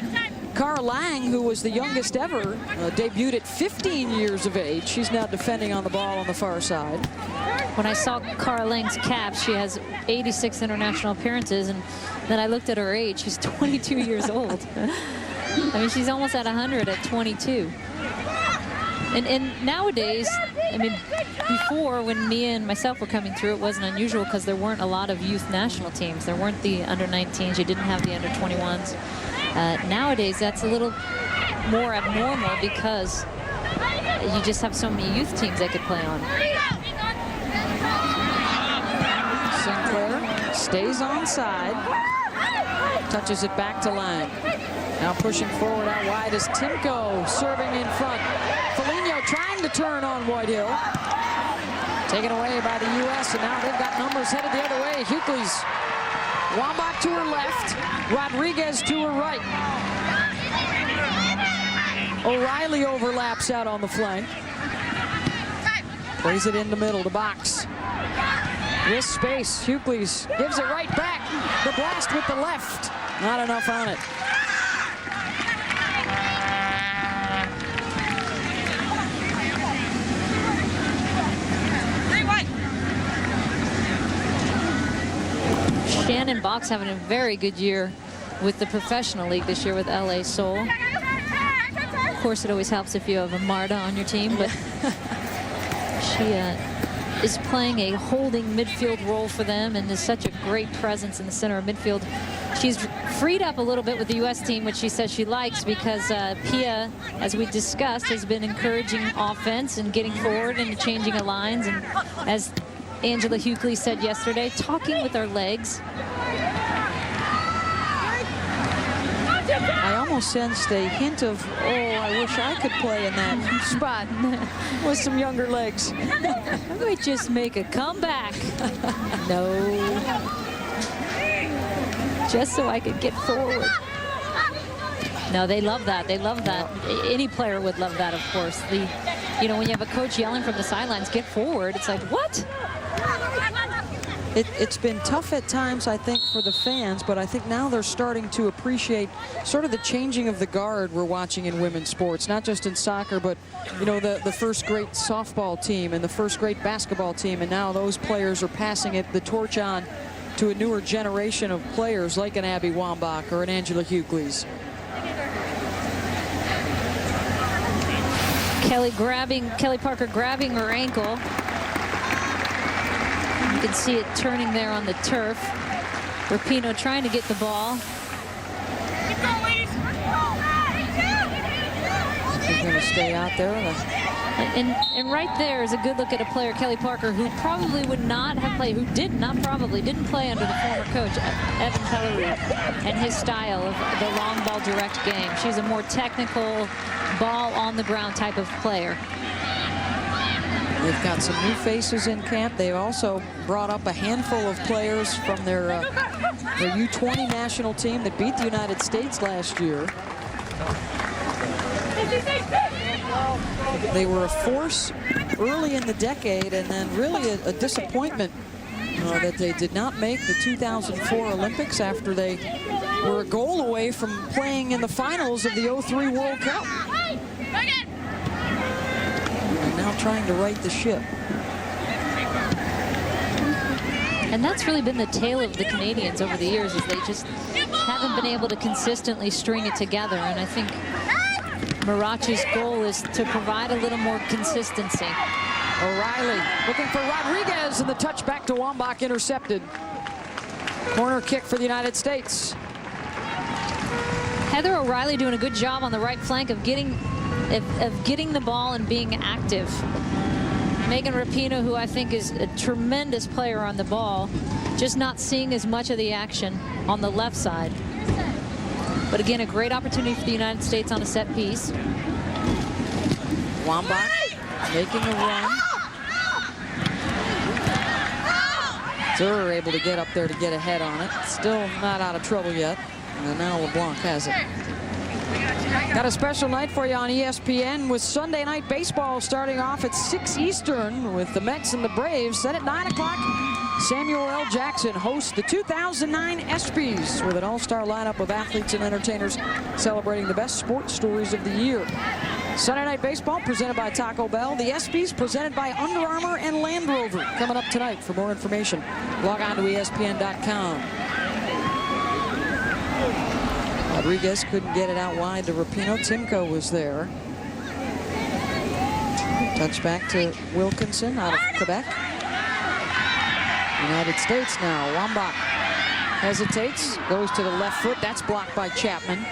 Cara Lang, who was the youngest ever, debuted at 15 years of age. She's now defending on the ball on the far side. When I saw Cara Lang's cap, she has 86 international appearances, and then I looked at her age. She's 22 years old. I mean, she's almost at 100 at 22. And nowadays, I mean, before when Mia and myself were coming through, it wasn't unusual because there weren't a lot of youth national teams. There weren't the under-19s. You didn't have the under-21s. Nowadays, that's a little more abnormal because you just have so many youth teams they could play on. Sinclair stays onside. Touches it back to Lang. Now pushing forward out wide is Timko serving in front. Foligno trying to turn on Whitehill. Taken away by the U.S. and now they've got numbers headed the other way. Hughley's Wambach to her left. Rodriguez to her right. O'Reilly overlaps out on the flank. Plays it in the middle, the box. With space, Hughley's gives it right back. The blast with the left. Not enough on it. Shannon Box having a very good year with the professional league this year with LA Soul. Of course, it always helps if you have a Marta on your team, but she is playing a holding midfield role for them and is such a great presence in the center of midfield. She's freed up a little bit with the U.S. team, which she says she likes because Pia, as we discussed, has been encouraging offense and getting forward and changing of lines. And as Angela Hughley said yesterday, talking with our legs. I almost sensed a hint of, oh, I wish I could play in that spot with some younger legs. I might just make a comeback. No. Just so I could get forward. No, they love that. They love that. Any player would love that, of course. You know, when you have a coach yelling from the sidelines, get forward, it's like, what? It's been tough at times, I think, for the fans, but I think now they're starting to appreciate sort of the changing of the guard we're watching in women's sports, not just in soccer, but, you know, the first great softball team and the first great basketball team, and now those players are passing the torch on to a newer generation of players like an Abby Wambach or an Angela Hughley's. Kelly Parker grabbing her ankle. You can see it turning there on the turf. Rapinoe trying to get the ball. She's going to stay out there. And right there is a good look at a player, Kelly Parker, who probably would not have played, didn't play under the former coach, Evan Pellery, and his style of the long ball direct game. She's a more technical, ball on the ground type of player. They've got some new faces in camp. They've also brought up a handful of players from their U20 national team that beat the United States last year. They were a force early in the decade, and then really a disappointment that they did not make the 2004 Olympics after they were a goal away from playing in the finals of the 03 World Cup. They're now trying to right the ship. And that's really been the tale of the Canadians over the years, is they just haven't been able to consistently string it together. And I think Marachi's goal is to provide a little more consistency. O'Reilly looking for Rodriguez, and the touch back to Wambach intercepted. Corner kick for the United States. Heather O'Reilly doing a good job on the right flank of getting the ball and being active. Megan Rapinoe, who I think is a tremendous player on the ball, just not seeing as much of the action on the left side. But again, a great opportunity for the United States on a set piece. Wambach making a run. They're able to get up there to get ahead on it. Still not out of trouble yet. And now LeBlanc has it. Got a special night for you on ESPN with Sunday Night Baseball starting off at 6 Eastern with the Mets and the Braves. Then at 9 o'clock, Samuel L. Jackson hosts the 2009 ESPYs with an all-star lineup of athletes and entertainers celebrating the best sports stories of the year. Sunday Night Baseball presented by Taco Bell. The ESPYs presented by Under Armour and Land Rover. Coming up tonight. For more information, log on to ESPN.com. Rodriguez couldn't get it out wide to Rapinoe. Timko was there. Touch back to Wilkinson out of Quebec. United States now. Wambach hesitates, goes to the left foot. That's blocked by Chapman.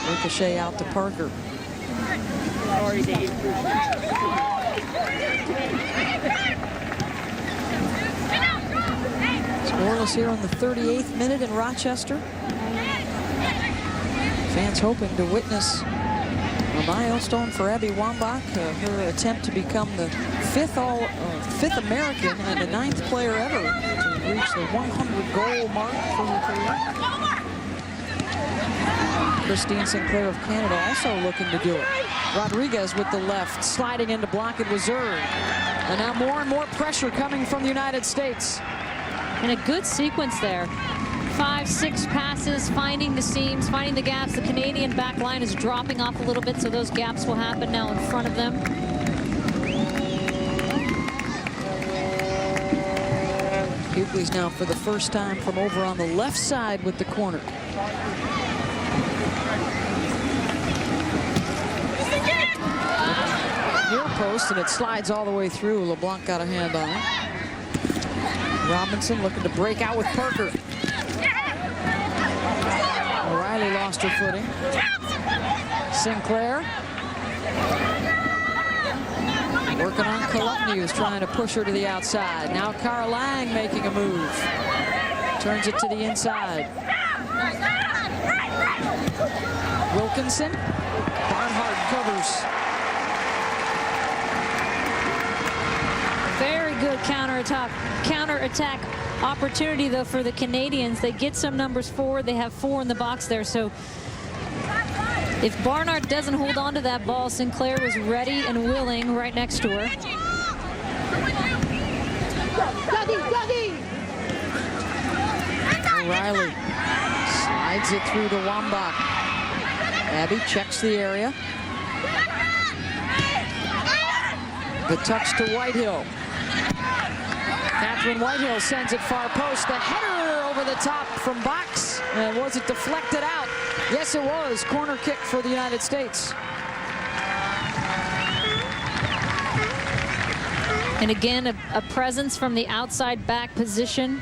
Ricochet out to Parker. Scoreless here on the 38th minute in Rochester. Fans hoping to witness a milestone for Abby Wambach, her attempt to become the fifth American and the 9th player ever to reach the 100-goal mark for her career. Christine Sinclair of Canada also looking to do it. Rodriguez with the left, sliding into block and reserve. And now more and more pressure coming from the United States. And a good sequence there. 5, 6 passes, finding the seams, finding the gaps. The Canadian back line is dropping off a little bit, so those gaps will happen now in front of them. Hughley's now for the first time from over on the left side with the corner. Near post, and it slides all the way through. LeBlanc got a hand on it. Robinson looking to break out with Parker. O'Reilly lost her footing. Sinclair working on Kolupny, who's trying to push her to the outside. Now Cara Lang making a move. Turns it to the inside. Wilkinson. Barnhart covers. Very good counterattack opportunity, though, for the Canadians. They get some numbers forward. They have 4 in the box there. So if Barnhart doesn't hold on to that ball, Sinclair was ready and willing right next to her. O'Reilly slides it through to Wambach. Abby checks the area. The touch to Whitehill. Catherine Whitehill sends it far post. The header over the top from box. And was it deflected out? Yes, it was. Corner kick for the United States. And again, a presence from the outside back position.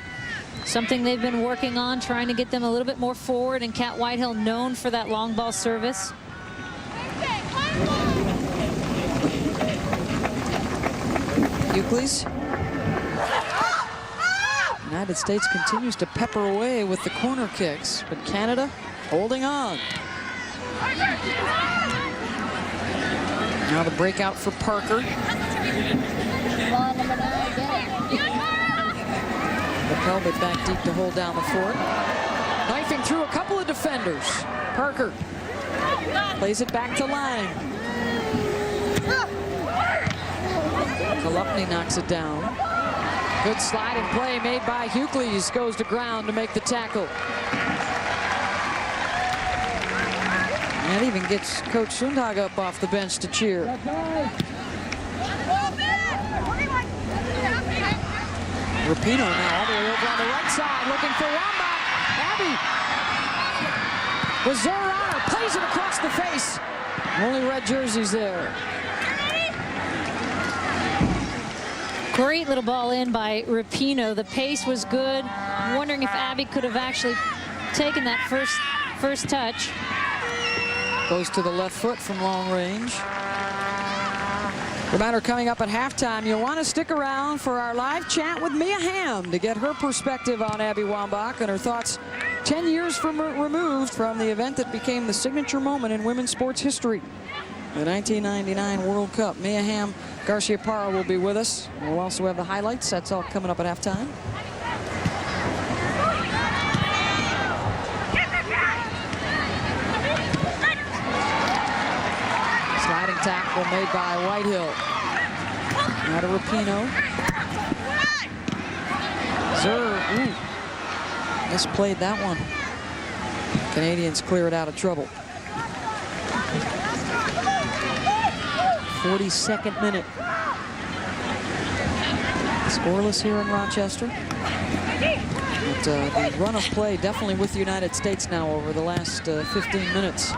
Something they've been working on, trying to get them a little bit more forward. And Kat Whitehill known for that long ball service. Euclides. United States continues to pepper away with the corner kicks, but Canada holding on. Now the breakout for Parker. Pelbit back deep to hold down the fort. Knifing through a couple of defenders. Parker Plays it back to Lang. Kolupny knocks it down. Good sliding play made by Hucles. Goes to ground to make the tackle. That even gets Coach Sundhag up off the bench to cheer. Rapinoe now all the way over on the right side, looking for Wambach. Abby with Zur on her, plays it across the face. Only red jerseys there. Great little ball in by Rapinoe. The pace was good. I'm wondering if Abby could have actually taken that first touch. Goes to the left foot from long range. Reminder coming up at halftime, you'll want to stick around for our live chat with Mia Hamm to get her perspective on Abby Wambach and her thoughts 10 years removed from the event that became the signature moment in women's sports history. The 1999 World Cup. Mia Hamm, Garcia Parra will be with us. We'll also have the highlights. That's all coming up at halftime. Sliding tackle made by Whitehill. Now to Rapinoe. Zur, misplayed that one. Canadians clear it out of trouble. 42nd minute. Scoreless here in Rochester. But the run of play definitely with the United States now over the last 15 minutes.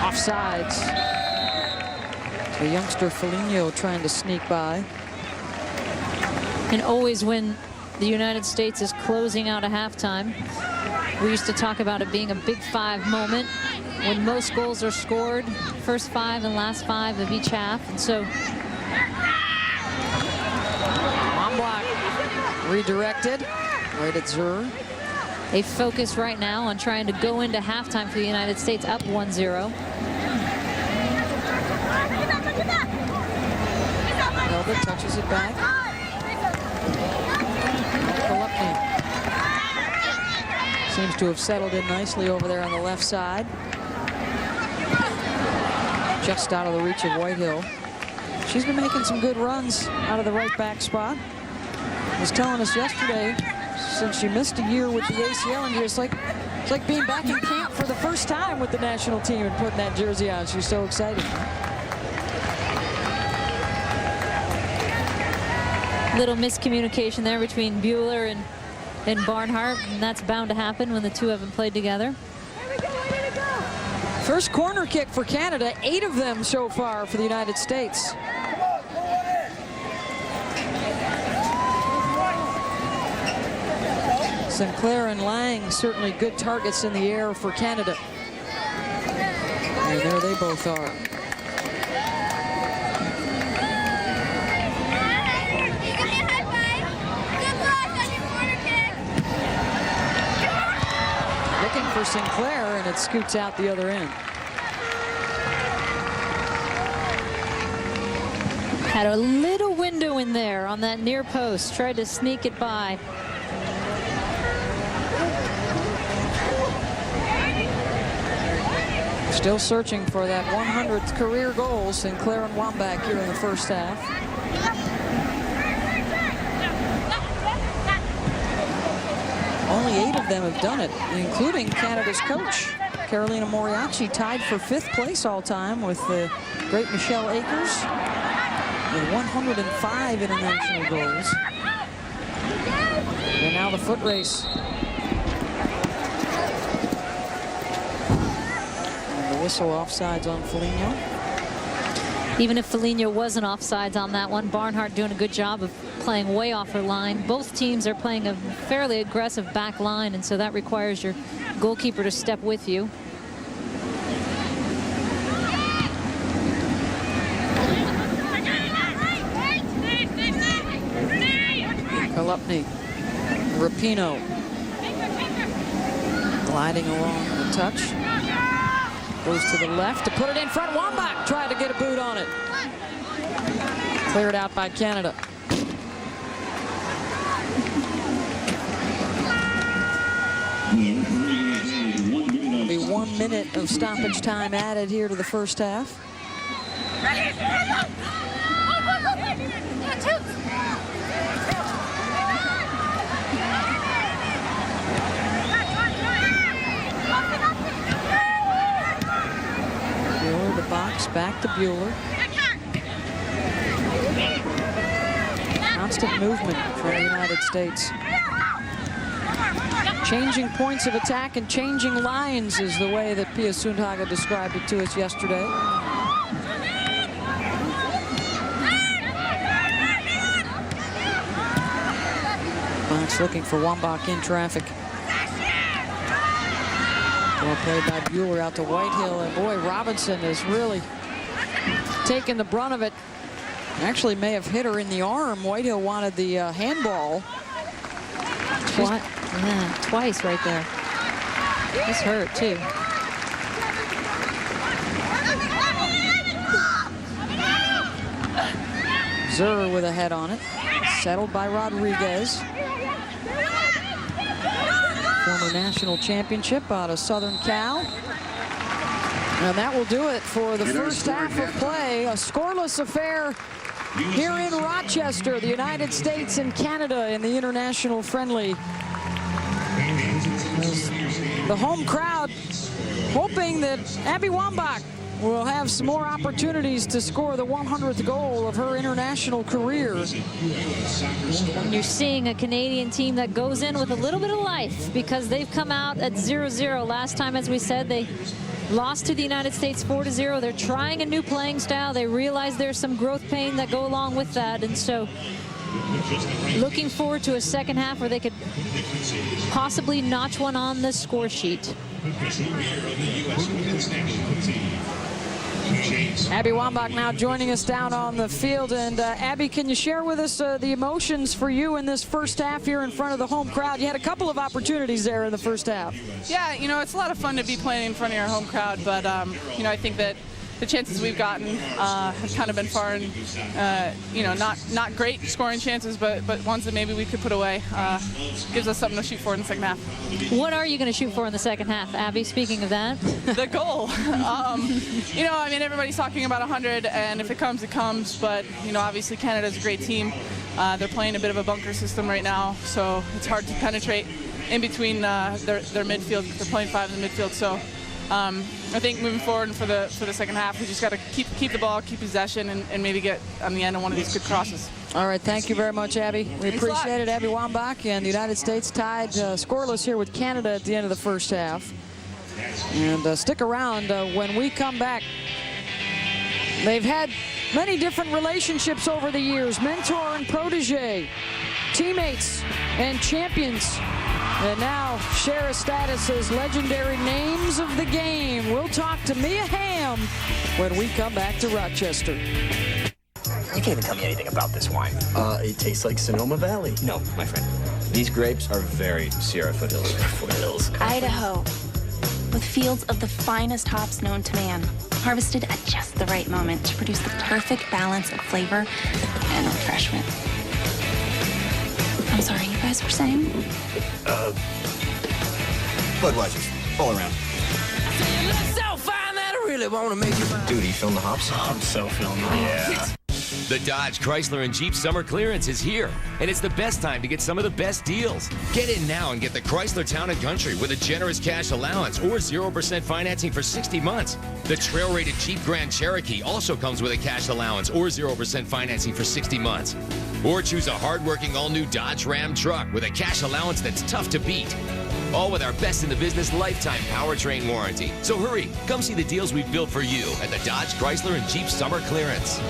Offsides. The youngster Foligno trying to sneak by. And always when the United States is closing out a halftime, we used to talk about it being a big five moment when most goals are scored, first 5 and last 5 of each half. And so Wambach redirected right at Zur. They focus right now on trying to go into halftime for the United States up 1-0. Elbert touches it back. Kolupny seems to have settled in nicely over there on the left side. Just out of the reach of Whitehill. She's been making some good runs out of the right back spot. Was telling us yesterday, since she missed a year with the ACL injury, it's like being back in camp for the first time with the national team and putting that jersey on. She's so excited. Little miscommunication there between Bueller and Barnhart, and that's bound to happen when the two haven't played together. First corner kick for Canada, 8 of them so far for the United States. Sinclair and Lang certainly good targets in the air for Canada. And there they both are. Looking for Sinclair, and it scoots out the other end. Had a little window in there on that near post, tried to sneak it by. Still searching for that 100th career goal, Sinclair and Wambach here in the first half. Only 8 of them have done it, including Canada's coach, Carolina Moriarty, tied for 5th place all time with the great Michelle Akers with 105 international goals. And now the foot race. And the whistle offsides on Foligno. Even if Foligno wasn't offsides on that one, Barnhart doing a good job of playing way off her line. Both teams are playing a fairly aggressive back line, and so that requires your goalkeeper to step with you. Kolupny, Rapinoe, gliding along the touch. Goes to the left to put it in front. Wambach tried to get a boot on it. Cleared out by Canada. It'll be 1 1 minute of stoppage time added here to the first half. Bueller, the box, back to Bueller. Constant movement from the United States. Changing points of attack and changing lines is the way that Pia Sundhage described it to us yesterday. Box looking for Wambach in traffic. Well played by Bueller out to Whitehill, and boy, Robinson is really taking the brunt of it. Actually may have hit her in the arm. Whitehill wanted the handball. Twice right there. This hurt too. Zerr with a head on it. Settled by Rodriguez. Former national championship out of Southern Cal. And that will do it for the first half of play. A scoreless affair here in Rochester, the United States and Canada in the international friendly. The home crowd hoping that Abby Wambach will have some more opportunities to score the 100th goal of her international career. And you're seeing a Canadian team that goes in with a little bit of life because they've come out at 0-0. Last time, as we said, they lost to the United States 4-0. They're trying a new playing style. They realize there's some growth pain that go along with that. And so looking forward to a second half where they could possibly notch one on the score sheet. Abby Wambach now joining us down on the field. And Abby, can you share with us the emotions for you in this first half here in front of the home crowd? You had a couple of opportunities there in the first half. Yeah, you know, it's a lot of fun to be playing in front of your home crowd, but you know, I think that the chances we've gotten have kind of been far and you know, not great scoring chances, but ones that maybe we could put away. Gives us something to shoot for in the second half. What are you going to shoot for in the second half, Abby, speaking of that? The goal. You know, I mean, everybody's talking about 100, and if it comes, it comes, but you know, obviously Canada's a great team. They're playing a bit of a bunker system right now, so it's hard to penetrate in between their midfield. They're playing 5 in the midfield, so I think moving forward for the second half, we just got to keep the ball, keep possession, and maybe get on the end of one of these good crosses. All right, thank you very much, Abby. We appreciate it. Abby Wambach, and the United States tied scoreless here with Canada at the end of the first half. And stick around when we come back. They've had many different relationships over the years, mentor and protege, teammates and champions. And now share a status as legendary names of the game. We'll talk to Mia Hamm when we come back to Rochester. You can't even tell me anything about this wine. It tastes like Sonoma Valley. No, my friend. These grapes are very Sierra Foothills. Foothills. Idaho, with fields of the finest hops known to man, harvested at just the right moment to produce the perfect balance of flavor and refreshment. I'm sorry, you guys were saying? Budweiser's all around. Dude, you filmed the hops? I'm so filmed. Yeah. The Dodge, Chrysler, and Jeep summer clearance is here, and it's the best time to get some of the best deals. Get in now and get the Chrysler Town & Country with a generous cash allowance or 0% financing for 60 months. The trail-rated Jeep Grand Cherokee also comes with a cash allowance or 0% financing for 60 months. Or choose a hardworking all-new Dodge Ram truck with a cash allowance that's tough to beat. All with our best-in-the-business lifetime powertrain warranty. So hurry, come see the deals we've built for you at the Dodge, Chrysler, and Jeep summer clearance.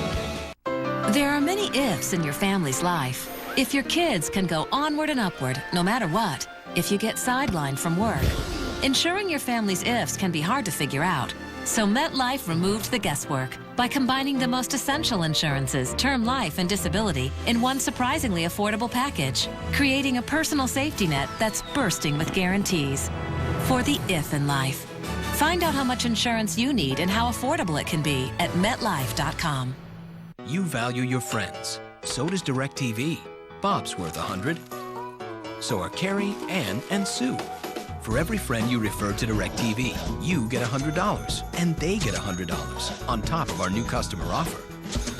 There are many ifs in your family's life. If your kids can go onward and upward, no matter what. If you get sidelined from work. Ensuring your family's ifs can be hard to figure out. So MetLife removed the guesswork by combining the most essential insurances, term life and disability, in one surprisingly affordable package, creating a personal safety net that's bursting with guarantees. For the if in life. Find out how much insurance you need and how affordable it can be at MetLife.com. You value your friends. So does DirecTV. Bob's worth 100. So are Carrie, Ann, and Sue. For every friend you refer to DirecTV, you get $100, and they get $100 on top of our new customer offer.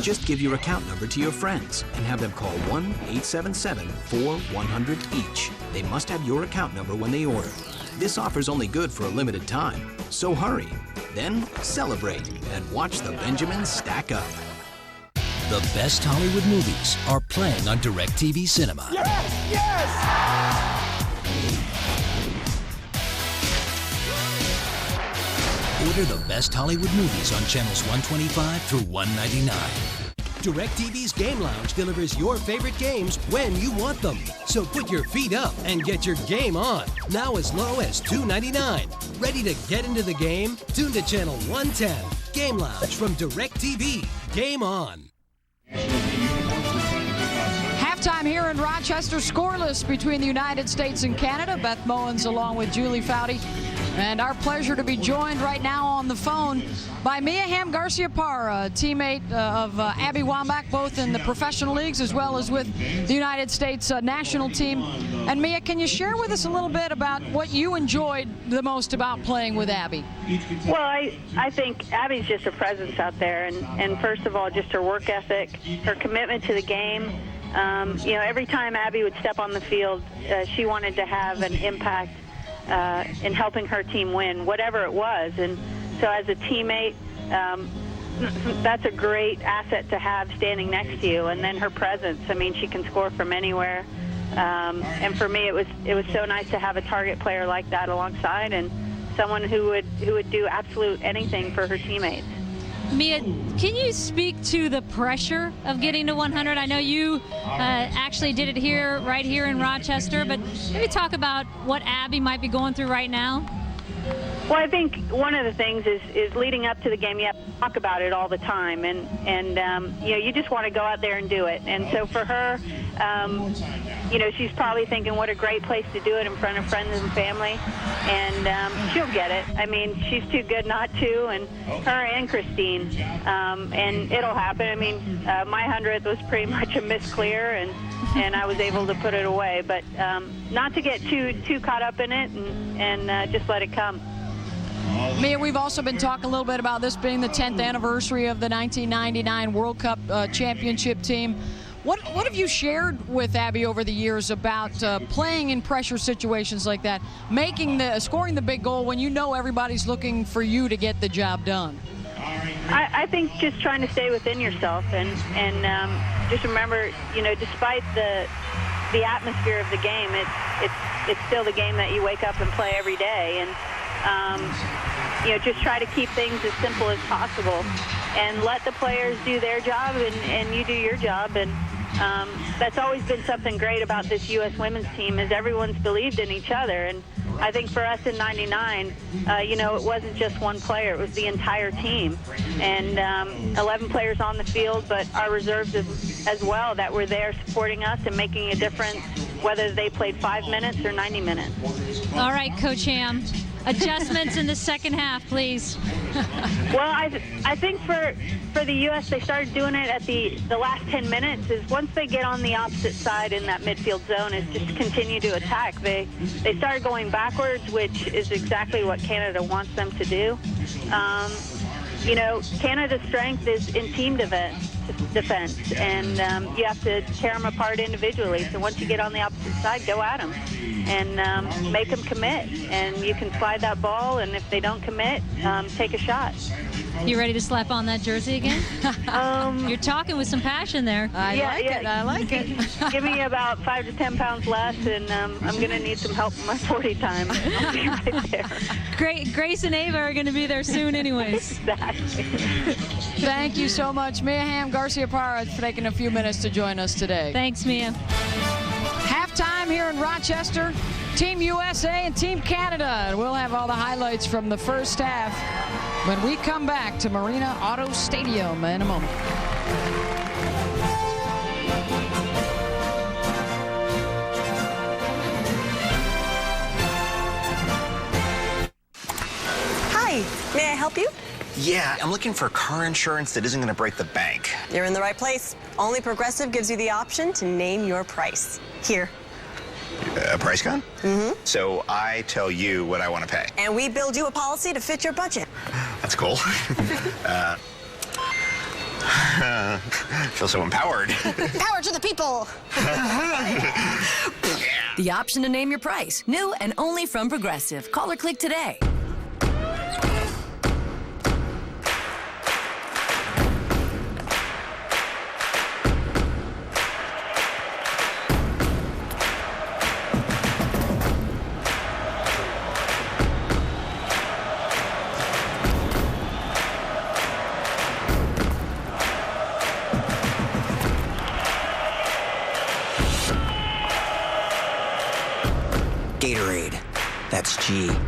Just give your account number to your friends and have them call 1-877-4-100 each. They must have your account number when they order. This offer's only good for a limited time, so hurry. Then celebrate and watch the Benjamins stack up. The best Hollywood movies are playing on DirecTV Cinema. Yes! Yes! Order the best Hollywood movies on channels 125 through 199. DirecTV's Game Lounge delivers your favorite games when you want them. So put your feet up and get your game on. Now as low as $2.99. Ready to get into the game? Tune to channel 110. Game Lounge from DirecTV. Game on. Halftime here in Rochester, scoreless between the United States and Canada. Beth Mowens along with Julie Foudy. And our pleasure to be joined right now on the phone by Mia Hamm-Garcia-Parra, teammate of Abby Wambach, both in the professional leagues as well as with the United States national team. And Mia, can you share with us a little bit about what you enjoyed the most about playing with Abby? Well, I think Abby's just a presence out there, and first of all, just her work ethic, her commitment to the game. You know, every time Abby would step on the field, she wanted to have an impact in helping her team win, whatever it was. And so as a teammate, that's a great asset to have standing next to you. And then her presence, I mean, she can score from anywhere. And for me, it was so nice to have a target player like that alongside, and someone who would do absolute anything for her teammates. Mia, can you speak to the pressure of getting to 100? I know you actually did it here, right here in Rochester, but maybe talk about what Abby might be going through right now. Well, I think one of the things is leading up to the game, you have to talk about it all the time, and you know, you just want to go out there and do it. And so for her, you know, she's probably thinking what a great place to do it in front of friends and family, and she'll get it. I mean, she's too good not to, and her and Christine, and it'll happen. I mean, my 100th was pretty much a miss clear, and I was able to put it away, but not to get too caught up in it, and just let it come. Mia, we've also been talking a little bit about this being the 10th anniversary of the 1999 World Cup championship team. What have you shared with Abby over the years about playing in pressure situations like that, scoring the big goal when you know everybody's looking for you to get the job done? I think just trying to stay within yourself and just remember, you know, despite the atmosphere of the game, it's still the game that you wake up and play every day, and you know, just try to keep things as simple as possible and let the players do their job and you do your job. And that's always been something great about this U.S. women's team, is everyone's believed in each other. And I think for us in '99, you know, it wasn't just one player, it was the entire team. And 11 players on the field, but our reserves as well that were there supporting us and making a difference, whether they played 5 minutes or 90 minutes. All right, Coach Hamm. Adjustments in the second half, please. Well, I think for the U.S., they started doing it at the last 10 minutes. Is once they get on the opposite side in that midfield zone, is just continue to attack. They started going backwards, which is exactly what Canada wants them to do. You know, Canada's strength is in team defense, and you have to tear them apart individually. So once you get on the opposite side, go at them and make them commit. And you can slide that ball, and if they don't commit, take a shot. You ready to slap on that jersey again? You're talking with some passion there. I like it. Give me about 5 to 10 pounds less, and I'm going to need some help for my 40 time. I'll be right there. Grace and Ava are going to be there soon anyways. Exactly. Thank you so much, Mia Hamm-Garcia-Parra, for taking a few minutes to join us today. Thanks, Mia. Halftime here in Rochester, Team USA and Team Canada. And we'll have all the highlights from the first half when we come back to Marina Auto Stadium in a moment. Hi, may I help you? Yeah, I'm looking for car insurance that isn't going to break the bank. You're in the right place. Only Progressive gives you the option to name your price. Here. A price gun? Mm-hmm. So I tell you what I want to pay. And we build you a policy to fit your budget. That's cool. Feel so empowered. Power to the people. The option to name your price. New and only from Progressive. Call or click today. Gatorade. That's G. 7,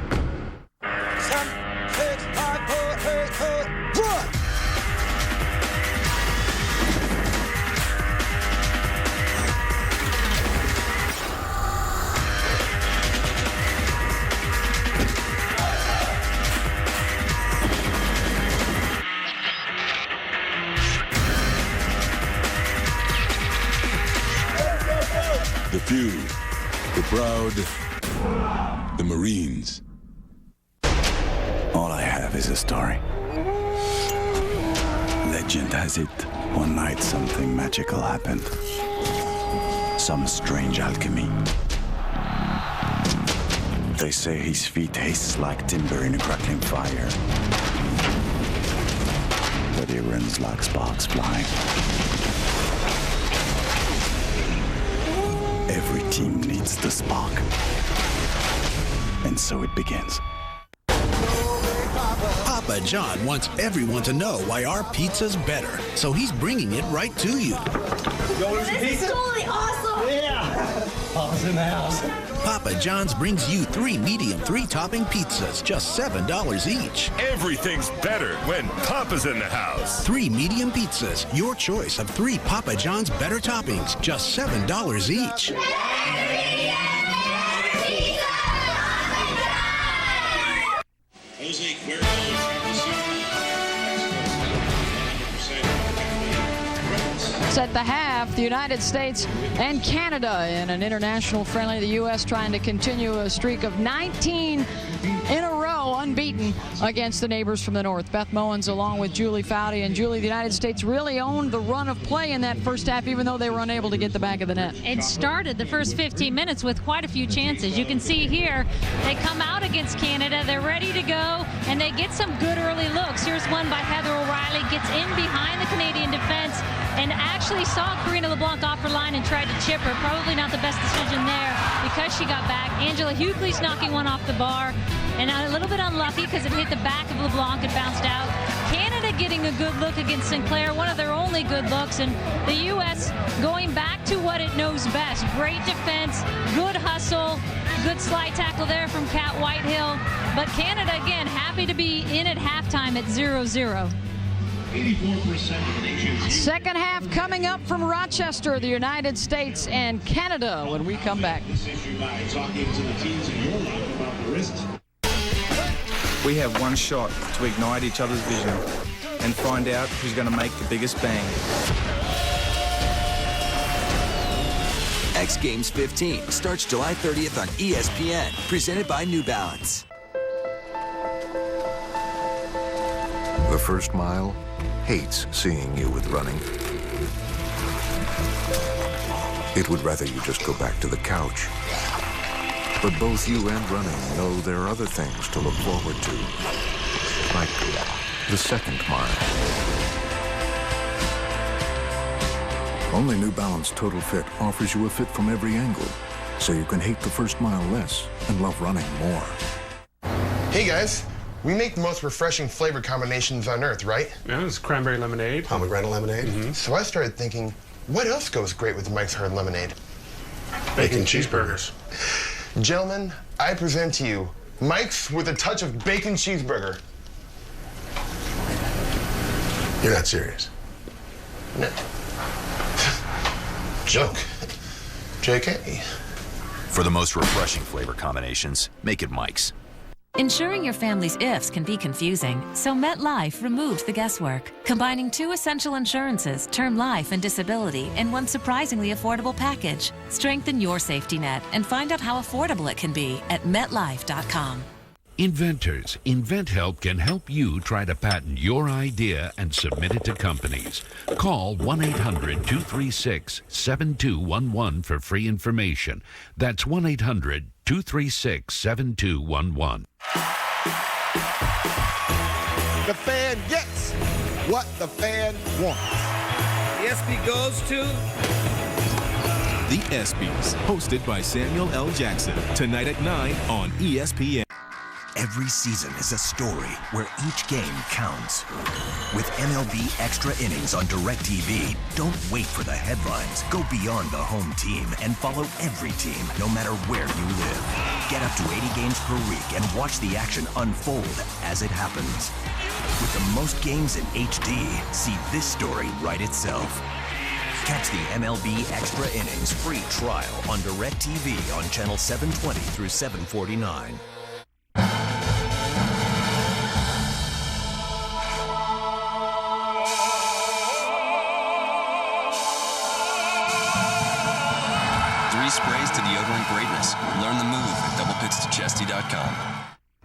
6, 5, 4, 8, 1. The few, the proud, the Marines. All I have is a story. Legend has it, one night something magical happened. Some strange alchemy. They say his feet hiss like timber in a crackling fire. But he runs like sparks flying. Every team needs the spark. And so it begins. Papa John wants everyone to know why our pizza's better, so he's bringing it right to you. This is totally awesome! Yeah! Papa's in the house. Papa John's brings you 3 medium, 3-topping pizzas, just $7 each. Everything's better when Papa's in the house. 3 medium pizzas, your choice of 3 Papa John's better toppings, just $7 each. At the half, the United States and Canada in an international friendly. The U.S. trying to continue a streak of 19 in a row unbeaten against the neighbors from the north. Beth Mowens along with Julie Foudy. And Julie, the United States really owned the run of play in that first half, even though they were unable to get the back of the net. It started the first 15 minutes with quite a few chances. You can see here, they come out against Canada, they're ready to go, and they get some good early looks. Here's one by Heather O'Reilly, gets in behind the Canadian defense, and actually saw Karina LeBlanc off her line and tried to chip her. Probably not the best decision there because she got back. Angela Hughley's knocking one off the bar, and a little bit unlucky because it hit the back of LeBlanc and bounced out. Canada getting a good look against Sinclair, one of their only good looks, and the U.S. going back to what it knows best. Great defense, good hustle, good slide tackle there from Kat Whitehill. But Canada, again, happy to be in at halftime at 0-0. 84% of the nation's Second half coming up from Rochester, the United States and Canada when we come back. We have one shot to ignite each other's vision and find out who's going to make the biggest bang. X Games 15 starts July 30th on ESPN, presented by New Balance. The first mile hates seeing you with running. It would rather you just go back to the couch. But both you and running know there are other things to look forward to, like the second mile. Only New Balance Total Fit offers you a fit from every angle, so you can hate the first mile less and love running more. Hey guys, we make the most refreshing flavor combinations on earth, right? Yeah, it's cranberry lemonade. Pomegranate lemonade. Mm-hmm. So I started thinking, what else goes great with Mike's Hard Lemonade? Bacon cheeseburgers. Gentlemen, I present to you Mike's with a touch of bacon cheeseburger. You're not serious. No. Joke. JK. For the most refreshing flavor combinations, make it Mike's. Ensuring your family's ifs can be confusing, so MetLife removed the guesswork, combining 2 essential insurances, term life and disability, in one surprisingly affordable package. Strengthen your safety net and find out how affordable it can be at MetLife.com. Inventors, InventHelp can help you try to patent your idea and submit it to companies. Call 1-800-236-7211 for free information. That's 1-800-236-7211. The fan gets what the fan wants. The ESPY goes to... The ESPYs, hosted by Samuel L. Jackson, tonight at 9 on ESPN. Every season is a story where each game counts. With MLB Extra Innings on DirecTV, don't wait for the headlines. Go beyond the home team and follow every team, no matter where you live. Get up to 80 games per week and watch the action unfold as it happens. With the most games in HD, see this story write itself. Catch the MLB Extra Innings free trial on DirecTV on channel 720 through 749. Sprays to deodorant greatness. Learn the move at doublepitstochesty.com.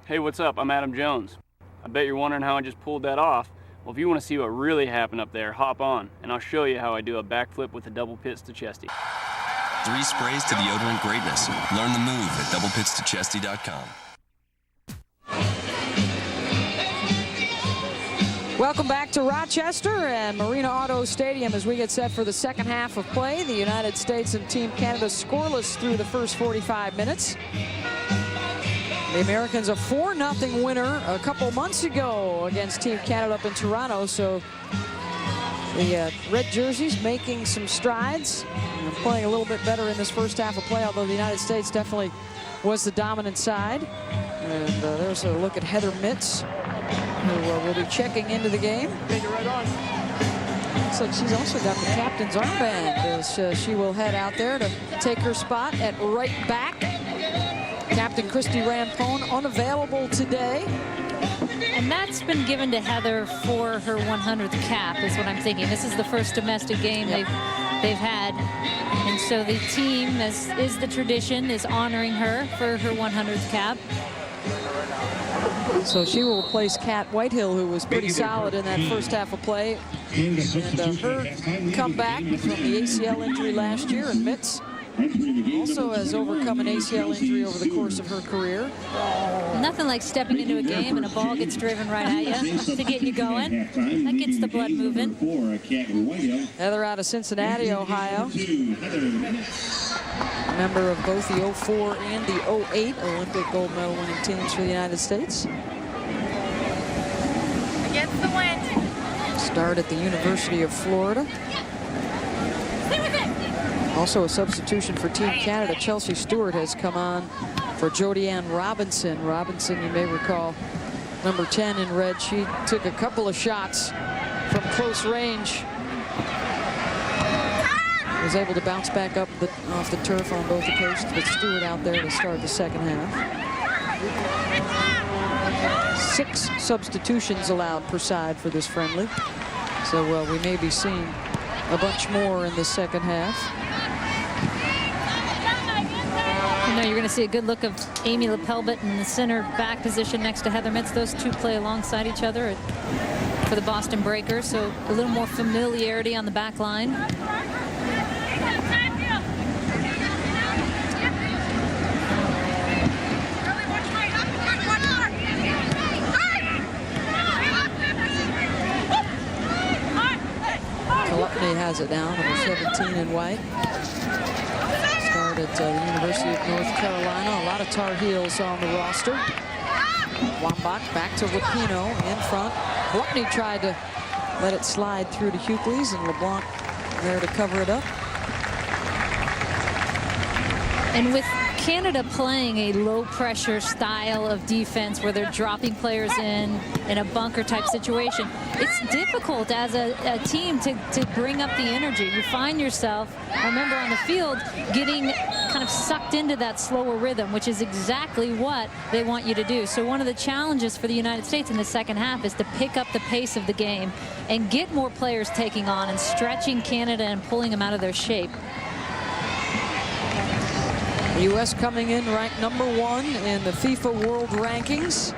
Hey, what's up? I'm Adam Jones. I bet you're wondering how I just pulled that off. Well, if you want to see what really happened up there, hop on, and I'll show you how I do a backflip with the double pits to chesty. 3 sprays to deodorant greatness. Learn the move at doublepitstochesty.com. Welcome back to Rochester and Marina Auto Stadium as we get set for the second half of play. The United States and Team Canada scoreless through the first 45 minutes. The Americans a 4-0 winner a couple months ago against Team Canada up in Toronto. So the red jerseys making some strides and playing a little bit better in this first half of play, although the United States definitely was the dominant side. And there's a look at Heather Mitts, who will be checking into the game. Looks like she's also got the captain's armband as she will head out there to take her spot at right back. Captain Christy Rampone unavailable today. And that's been given to Heather for her 100th cap, is what I'm thinking. This is the first domestic game they've had. And so the team, as is the tradition, is honoring her for her 100th cap. So she will replace Kat Whitehill, who was pretty solid in that first half of play. And her comeback from the ACL injury last year, and Mitts also has overcome an ACL injury over the course of her career. Nothing like stepping into a game and a ball gets driven right at you to get you going. That gets the blood moving. Heather out of Cincinnati, Ohio. Member of both the 04 and the 08 Olympic gold medal winning teams for the United States. Against the wind. Starred at the University of Florida. Also a substitution for Team Canada. Chelsea Stewart has come on for Jodianne Robinson. Robinson, you may recall, number 10 in red. She took a couple of shots from close range. Was able to bounce back up off the turf on both occasions, but Stewart out there to start the second half. 6 substitutions allowed per side for this friendly. So we may be seeing a bunch more in the second half. You know, you're going to see a good look of Amy LaPelbet in the center back position next to Heather Mitts. Those two play alongside each other for the Boston Breakers, so a little more familiarity on the back line. Has it down, number 17 in white. Started at the University of North Carolina. A lot of Tar Heels on the roster. Wambach back to Rapinoe in front. Gluckney tried to let it slide through to Hughley's, and LeBlanc there to cover it up. And with Canada playing a low-pressure style of defense where they're dropping players in a bunker-type situation, it's difficult as a team to bring up the energy. You find yourself, I remember on the field, getting kind of sucked into that slower rhythm, which is exactly what they want you to do. So one of the challenges for the United States in the second half is to pick up the pace of the game and get more players taking on and stretching Canada and pulling them out of their shape. The U.S. coming in ranked #1 in the FIFA World Rankings,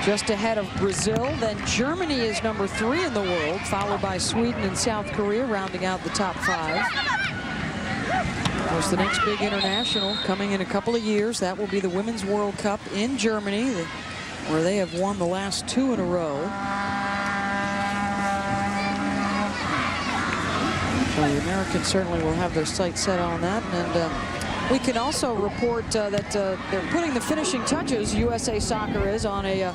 just ahead of Brazil. Then Germany is #3 in the world, followed by Sweden and South Korea, rounding out the top 5. Of course, the next big international coming in a couple of years, that will be the Women's World Cup in Germany, where they have won the last 2 in a row. So the Americans certainly will have their sights set on that. And we can also report that they're putting the finishing touches, USA Soccer is, on a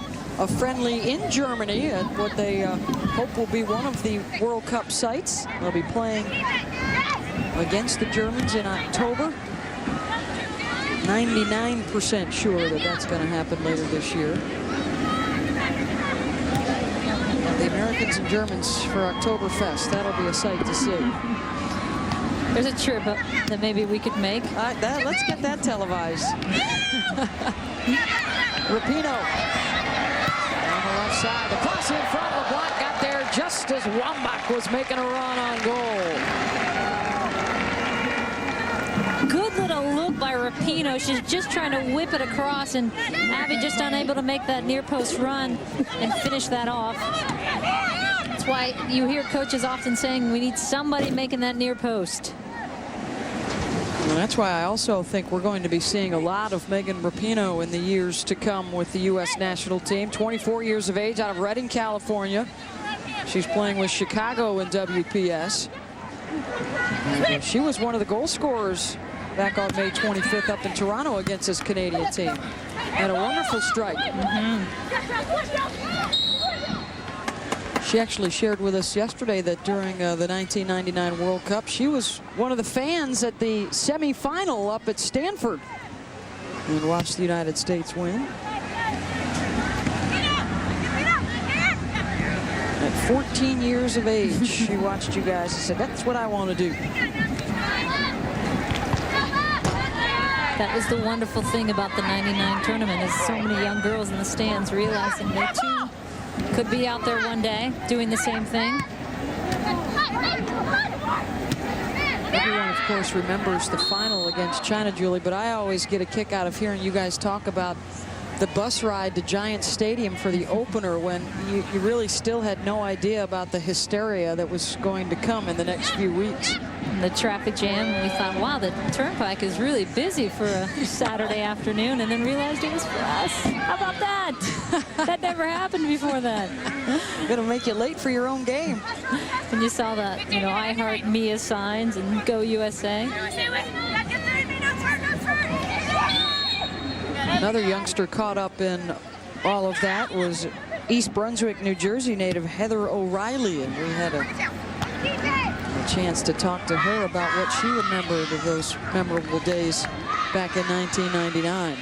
friendly in Germany at what they hope will be one of the World Cup sites. They'll be playing against the Germans in October. 99% sure that that's going to happen later this year. And the Americans and Germans for Oktoberfest, that'll be a sight to see. There's a trip that maybe we could make. Let's get that televised. Rapinoe on the left side. The cross in front. LeBlanc got there just as Wambach was making a run on goal. Good little look by Rapinoe. She's just trying to whip it across, and Abby just unable to make that near post run and finish that off. That's why you hear coaches often saying we need somebody making that near post. And that's why I also think we're going to be seeing a lot of Megan Rapinoe in the years to come with the U.S. national team. 24 years of age, out of Redding, California. She's playing with Chicago in WPS. And she was one of the goal scorers back on May 25th up in Toronto against this Canadian team. Had a wonderful strike. She actually shared with us yesterday that during the 1999 World Cup, she was one of the fans at the semifinal up at Stanford and watched the United States win. At 14 years of age, she watched you guys and said, that's what I want to do. That was the wonderful thing about the 99 tournament, is so many young girls in the stands realizing they too could be out there one day doing the same thing. Everyone, of course, remembers the final against China, Julie, but I always get a kick out of hearing you guys talk about the bus ride to Giant Stadium for the opener, when you really still had no idea about the hysteria that was going to come in the next few weeks. The traffic jam, and we thought, wow, the turnpike is really busy for a Saturday afternoon, and then realized it was for us. How about that? That never happened before that. Gonna make you late for your own game. When you saw that, you know, I Heart Mia signs and Go USA. Another youngster caught up in all of that was East Brunswick, New Jersey native Heather O'Reilly, and we had a chance to talk to her about what she remembered of those memorable days back in 1999.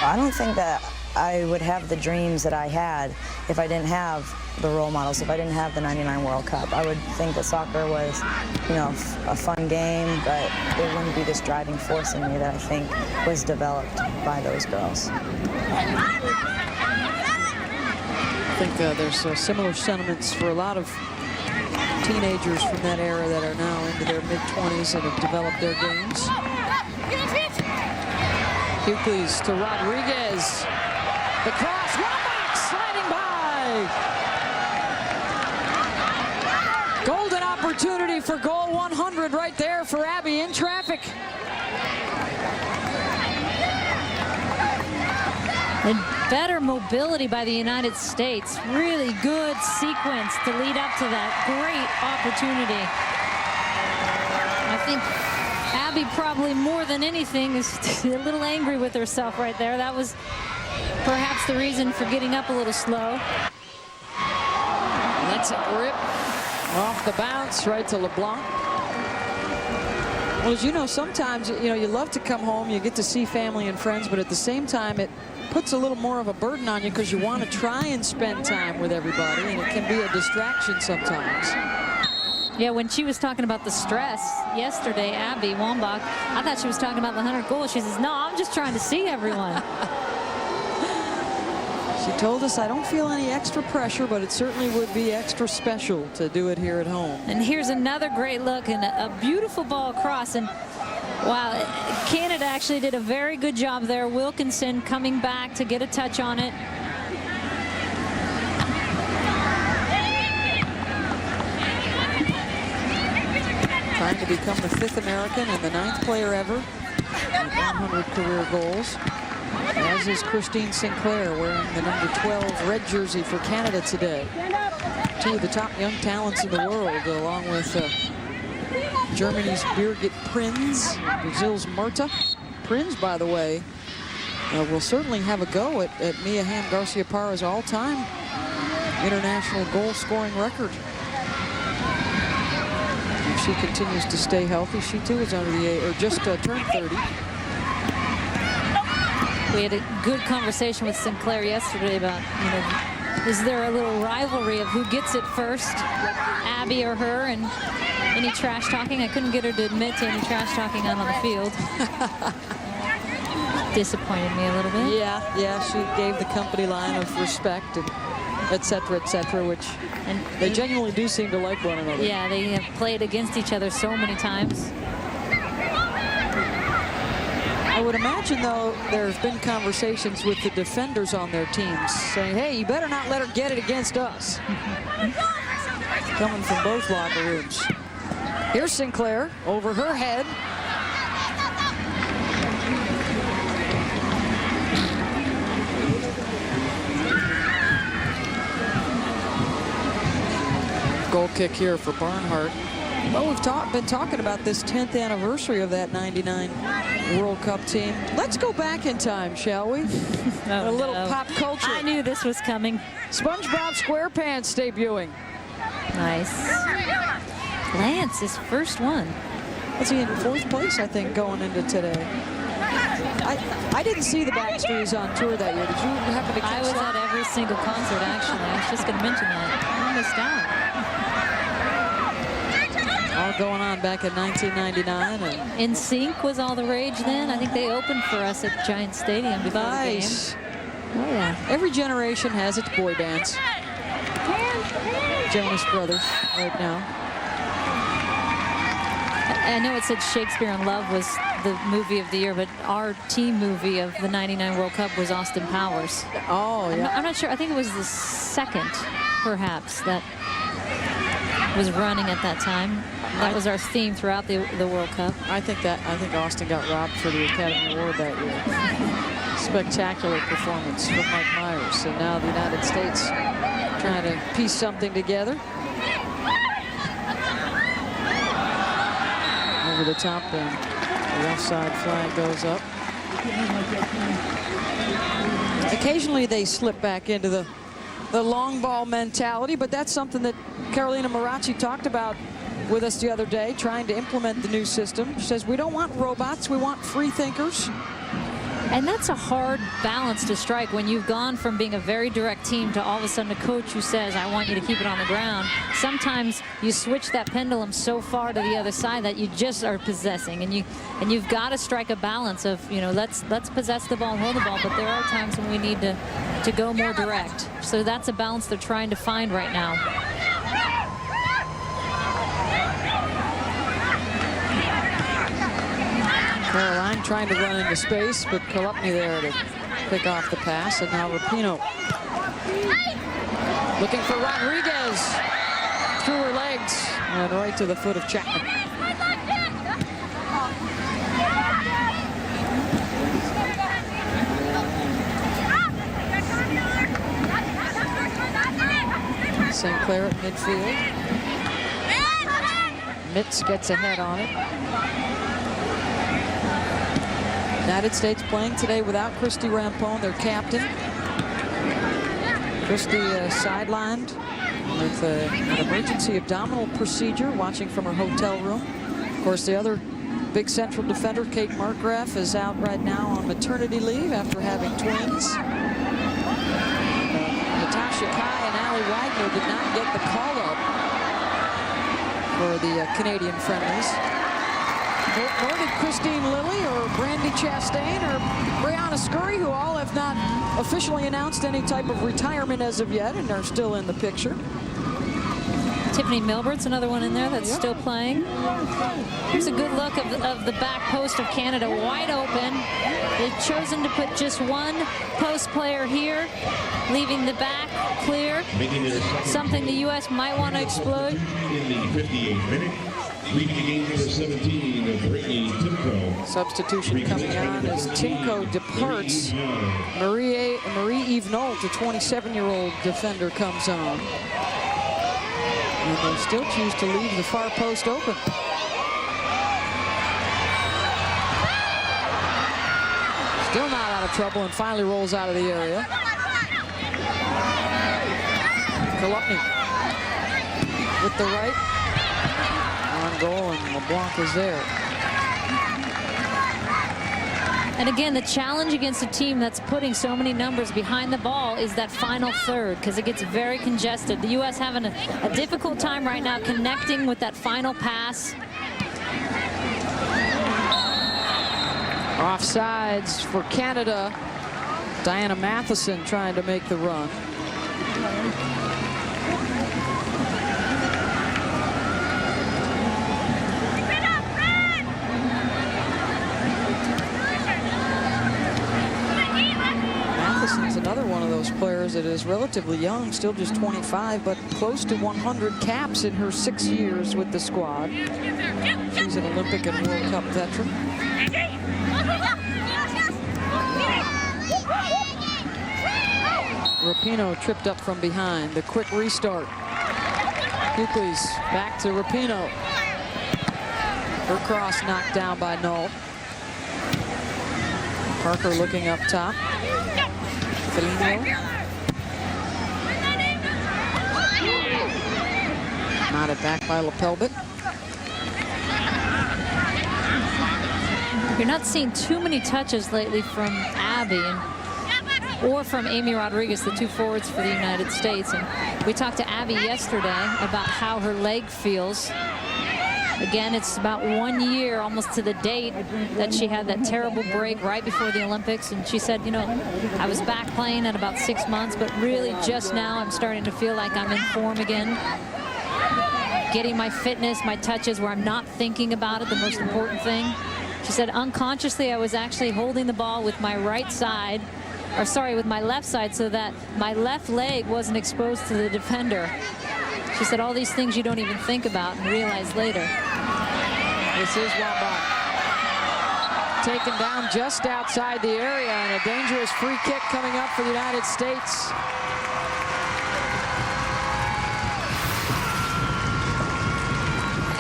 I don't think that I would have the dreams that I had if I didn't have the role models, if I didn't have the 99 World Cup. I would think that soccer was, you know, a fun game, but it wouldn't be this driving force in me that I think was developed by those girls. I think there's similar sentiments for a lot of teenagers from that era that are now into their mid-20s and have developed their games. Hughes to Rodriguez. The cross, Wambach sliding by. Golden opportunity for goal 100 right there for Abby in traffic. And better mobility by the United States. Really good sequence to lead up to that great opportunity. I think Abby probably more than anything is a little angry with herself right there. That was perhaps the reason for getting up a little slow. Lets it rip off the bounce right to LeBlanc. Well, as you know, sometimes, you love to come home, you get to see family and friends, but at the same time, it puts a little more of a burden on you because you want to try and spend time with everybody, and it can be a distraction sometimes. Yeah, when she was talking about the stress yesterday, Abby Wambach, I thought she was talking about the 100 goals. She says, no, I'm just trying to see everyone. She told us, I don't feel any extra pressure, but it certainly would be extra special to do it here at home. And here's another great look and a beautiful ball across. And wow, Canada actually did a very good job there. Wilkinson coming back to get a touch on it. Trying to become the 5th American and the 9th player ever with 100 career goals. As is Christine Sinclair, wearing the number 12 red jersey for Canada today. 2 of the top young talents in the world, along with Germany's Birgit Prinz, Brazil's Marta. Prinz, by the way, will certainly have a go at Mia Hamm-Garcia-Parra's all-time international goal-scoring record. If she continues to stay healthy, she too is under the age, or just turned 30. We had a good conversation with Sinclair yesterday about, is there a little rivalry of who gets it first, Abby or her, and any trash talking? I couldn't get her to admit to any trash talking out on the field. Disappointed me a little bit. Yeah, she gave the company line of respect and et cetera, which they genuinely do seem to like one another. Yeah, they have played against each other so many times. I would imagine, though, there's been conversations with the defenders on their teams saying, hey, you better not let her get it against us. Coming from both locker rooms. Here's Sinclair over her head. Goal kick here for Barnhart. Well, we've been talking about this 10th anniversary of that 99 World Cup team. Let's go back in time, shall we? A little pop culture. I knew this was coming. SpongeBob SquarePants debuting. Nice. Lance, his first one. What's he in 4th place, I think, going into today? I didn't see the Backstreets on tour that year. Did you happen to catch that? I was at every single concert, actually. I was just going to mention that. I missed out. All going on back in 1999. And NSYNC was all the rage then. I think they opened for us at Giant Stadium before the game. Oh, yeah. Every generation has its boy bands. Jonas Brothers right now. I know it said Shakespeare in Love was the movie of the year, but our team movie of the 99 World Cup was Austin Powers. Oh, yeah. I'm not sure. I think it was the second, perhaps, that was running at that time. That was our theme throughout the World Cup. I think Austin got robbed for the Academy Award that year. Spectacular performance from Mike Myers. And now the United States trying to piece something together. Over the top, and the offside flag goes up. Occasionally they slip back into the long ball mentality, but that's something that Carolina Marazzi talked about with us the other day, trying to implement the new system. She says, we don't want robots, we want free thinkers. And that's a hard balance to strike when you've gone from being a very direct team to all of a sudden a coach who says, I want you to keep it on the ground. Sometimes you switch that pendulum so far to the other side that you just are possessing, and you've got to strike a balance of, let's possess the ball and hold the ball, but there are times when we need to go more direct. So that's a balance they're trying to find right now. Caroline trying to run into space, but Kolupny there to pick off the pass, and now Rapinoe looking for Rodriguez through her legs and right to the foot of Chapman. Sinclair at midfield. Mitz gets ahead on it. United States playing today without Christy Rampone, their captain. Christy sidelined with an emergency abdominal procedure, watching from her hotel room. Of course, the other big central defender, Kate Markgraf, is out right now on maternity leave after having twins. Natasha Kai and Allie Wagner did not get the call-up for the Canadian friendlies. Nor did Christine Lilly or Brandy Chastain or Brianna Scurry, who all have not officially announced any type of retirement as of yet and are still in the picture. Tiffany Milbert's another one in there that's still playing. Here's a good look of the back post of Canada, wide open. They've chosen to put just one post player here, leaving the back clear. Something the U.S. might want to exploit. In the 58th minute, leading the game number 17, Brittany Timko. Substitution coming on as Timko departs. Marie-Eve Nolte, the 27-year-old defender, comes on. And they still choose to leave the far post open. Still not out of trouble and finally rolls out of the area. Kolupny with the right. On goal, and LeBlanc is there. And again, the challenge against a team that's putting so many numbers behind the ball is that final third, because it gets very congested. The U.S. having a difficult time right now connecting with that final pass. Offsides for Canada. Diana Matheson trying to make the run. Matheson's another one of those players that is relatively young, still just 25, but close to 100 caps in her 6 years with the squad. She's an Olympic and World Cup veteran. Rapinoe tripped up from behind. The quick restart. Hughley's back to Rapinoe. Her cross knocked down by Nolte. Parker looking up top. Foligno. Knotted back by Lepelbit. You're not seeing too many touches lately from Abby or from Amy Rodriguez, the two forwards for the United States. And we talked to Abby yesterday about how her leg feels. Again, it's about 1 year almost to the date that she had that terrible break right before the Olympics. And she said, you know, I was back playing at about 6 months, but really just now I'm starting to feel like I'm in form again. Getting my fitness, my touches where I'm not thinking about it, the most important thing. She said unconsciously I was actually holding the ball with my right side, or sorry, with my left side, so that my left leg wasn't exposed to the defender. She said all these things you don't even think about and realize later. This is Wambach. Taken down just outside the area, and a dangerous free kick coming up for the United States.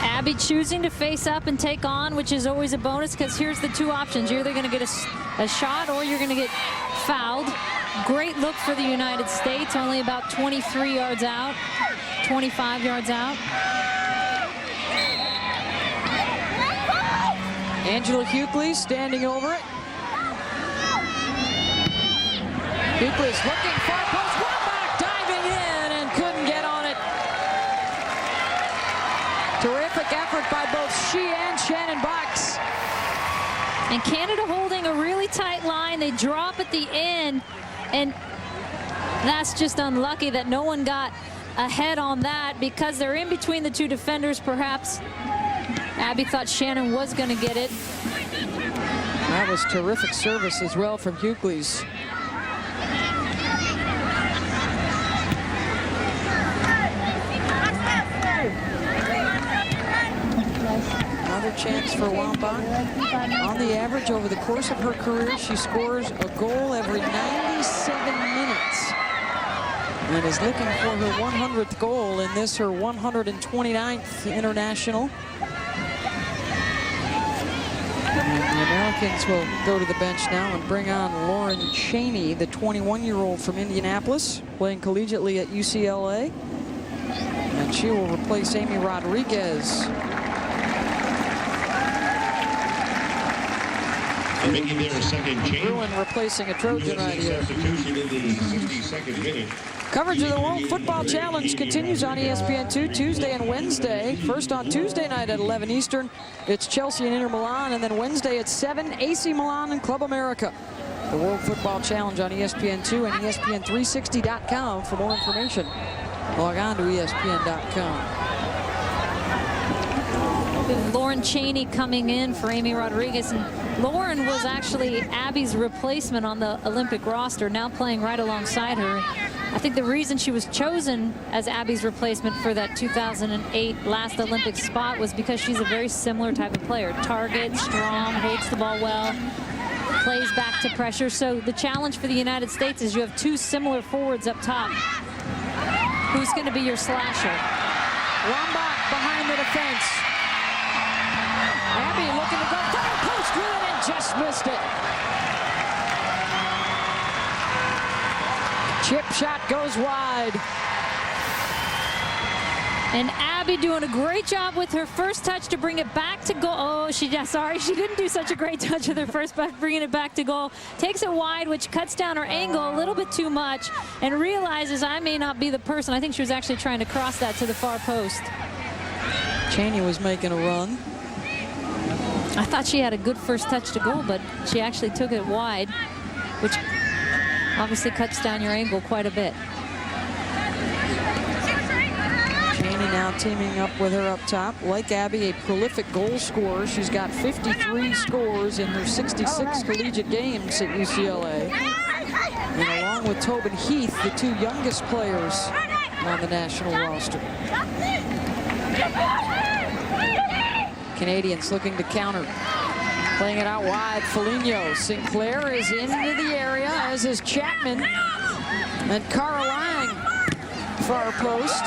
Abby choosing to face up and take on, which is always a bonus, because here's the two options. You're either going to get a shot or you're going to get fouled. Great look for the United States, only about 23 yards out, 25 yards out. Angela Hughley standing over it. Hughley's looking far post. Wambach diving in and couldn't get on it. Terrific effort by both she and Shannon Box. And Canada holding a really tight line. They drop at the end, and that's just unlucky that no one got ahead on that, because they're in between the two defenders. Perhaps Abby thought Shannon was going to get it. That was terrific service as well from Hughley's. Another chance for Wambach. On the average, over the course of her career, she scores a goal every 97 minutes. And is looking for her 100th goal in this, her 129th international. And the Americans will go to the bench now and bring on Lauren Cheney, the 21-year-old from Indianapolis, playing collegiately at UCLA. And she will replace Amy Rodriguez. Making their second change. Bruin replacing a Trojan right here. Substitution in the 62nd minute. Coverage of the World Football Challenge continues on ESPN2 Tuesday and Wednesday. First on Tuesday night at 11 Eastern, it's Chelsea and Inter Milan, and then Wednesday at 7, AC Milan and Club America. The World Football Challenge on ESPN2 and ESPN360.com for more information. Log on to ESPN.com. Lauren Cheney coming in for Amy Rodriguez, and Lauren was actually Abby's replacement on the Olympic roster, now playing right alongside her. I think the reason she was chosen as Abby's replacement for that 2008 last Olympic spot was because she's a very similar type of player. Target, strong, holds the ball well, plays back to pressure. So the challenge for the United States is you have two similar forwards up top. Who's going to be your slasher? Wambach behind the defense. Abby looking to go third post with it and just missed it. Chip shot goes wide. And Abby doing a great job with her first touch to bring it back to goal. Oh, she didn't do such a great touch with her first, but bringing it back to goal. Takes it wide, which cuts down her angle a little bit too much, and realizes I may not be the person. I think she was actually trying to cross that to the far post. Cheney was making a run. I thought she had a good first touch to goal, but she actually took it wide, which obviously cuts down your angle quite a bit. Cheney now teaming up with her up top. Like Abby, a prolific goal scorer. She's got 53 scores in her 66 collegiate games at UCLA. And along with Tobin Heath, the two youngest players on the national roster. Canadians looking to counter. Playing it out wide, Foligno. Sinclair is into the area, as is Chapman. And Caroline, far post.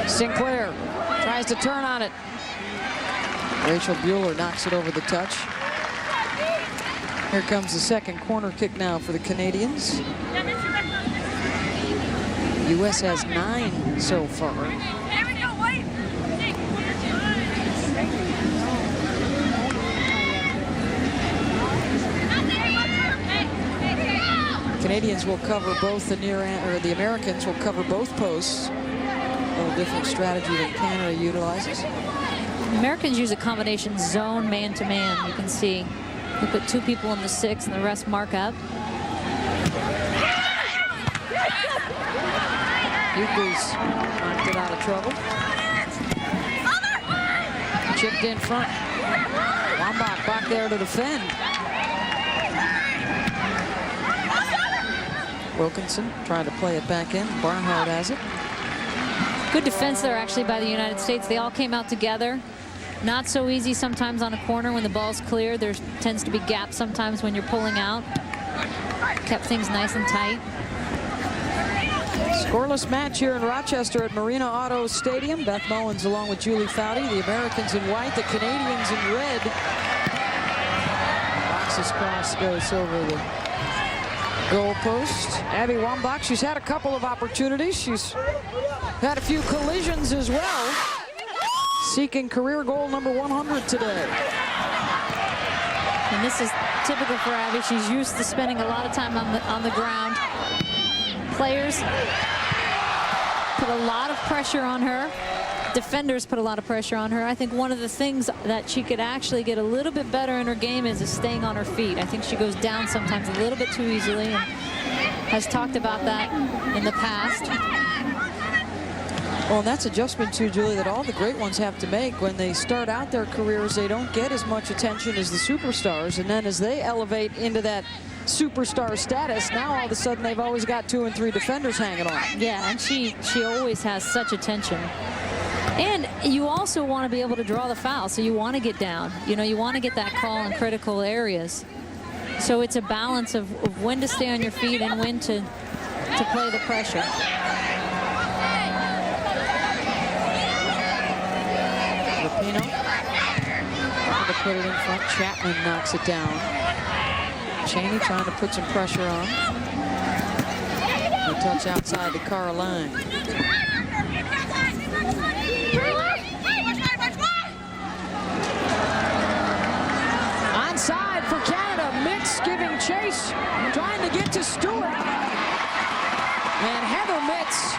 Sinclair tries to turn on it. Rachel Bueller knocks it over the touch. Here comes the second corner kick now for the Canadians. U.S. has 9 so far. Canadians will cover both the near end, or the Americans will cover both posts. A little different strategy that Canada utilizes. Americans use a combination zone man-to-man. You can see they put 2 people in the 6 and the rest mark up. Hughes knocked it out of trouble. Chipped in front. Wambach back there to defend. Wilkinson trying to play it back in. Barnhart has it. Good defense there actually by the United States. They all came out together. Not so easy sometimes on a corner when the ball's clear. There tends to be gaps sometimes when you're pulling out. Kept things nice and tight. Scoreless match here in Rochester at Marina Auto Stadium. Beth Mowens along with Julie Foudy. The Americans in white, the Canadians in red. Box's cross goes over the goalpost. Abby Wambach, she's had a couple of opportunities. She's had a few collisions as well. Seeking career goal number 100 today. And this is typical for Abby. She's used to spending a lot of time on the ground. Players put a lot of pressure on her. Defenders put a lot of pressure on her. I think one of the things that she could actually get a little bit better in her game is staying on her feet. I think she goes down sometimes a little bit too easily, and has talked about that in the past. Well, and that's adjustment too, Julie, that all the great ones have to make. When they start out their careers, they don't get as much attention as the superstars, and then as they elevate into that superstar status, now all of a sudden they've always got 2 and 3 defenders hanging on. Yeah, and she always has such attention. And you also want to be able to draw the foul, so you want to get down. You know, you want to get that call in critical areas. So it's a balance of when to stay on your feet and when to play the pressure. Rapino trying to put it in front. Chapman knocks it down. Cheney trying to put some pressure on. A touch outside to Caroline. On for Canada. Mitz giving chase, trying to get to Stewart. And Heather Mitz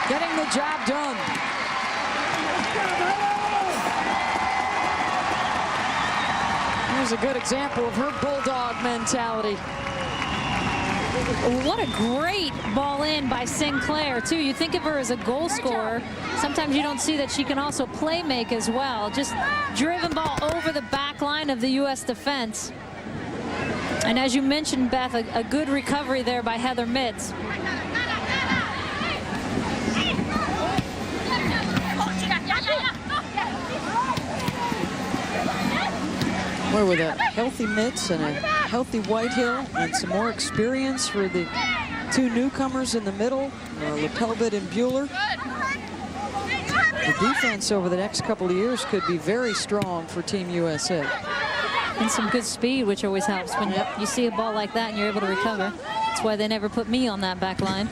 getting the job done. Here's a good example of her bulldog mentality. What a great ball in by Sinclair, too. You think of her as a goal scorer. Sometimes you don't see that she can also play make as well. Just driven ball over the back line of the U.S. defense. And as you mentioned, Beth, a good recovery there by Heather Mitz. Well, with a healthy Mitz and a healthy Whitehill and some more experience for the two newcomers in the middle, Lepelbit and Bueller. The defense over the next couple of years could be very strong for Team USA. And some good speed, which always helps when you see a ball like that and you're able to recover. That's why they never put me on that back line.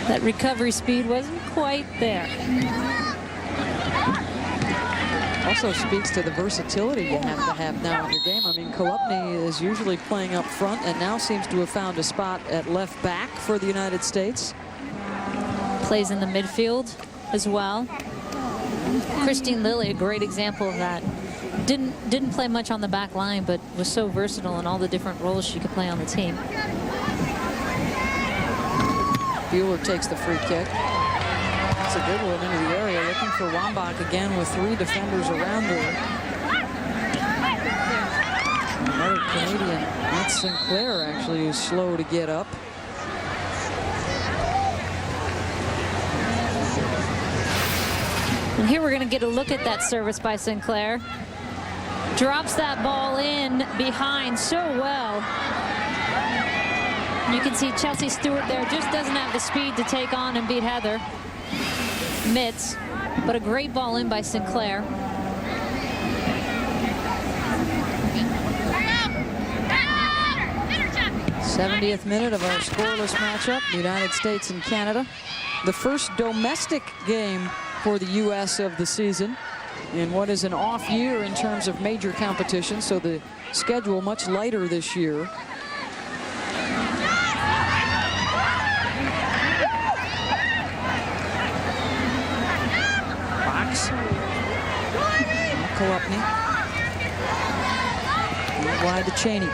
That recovery speed wasn't quite there. Also speaks to the versatility you have to have now in your game. I mean, Kolupny is usually playing up front and now seems to have found a spot at left back for the United States. Plays in the midfield as well. Christine Lilly, a great example of that. Didn't play much on the back line, but was so versatile in all the different roles she could play on the team. Bueller takes the free kick. It's a good one into the area, looking for Wambach again with three defenders around her. Another Canadian, that's Sinclair actually, who's slow to get up. And here we're going to get a look at that service by Sinclair. Drops that ball in behind so well. You can see Chelsea Stewart there just doesn't have the speed to take on and beat Heather Mitz, but a great ball in by Sinclair. '70th minute of our scoreless matchup, the United States and Canada. The first domestic game for the U.S. of the season in what is an off year in terms of major competition, so the schedule much lighter this year. Box. Kolupny. Wide to Cheney.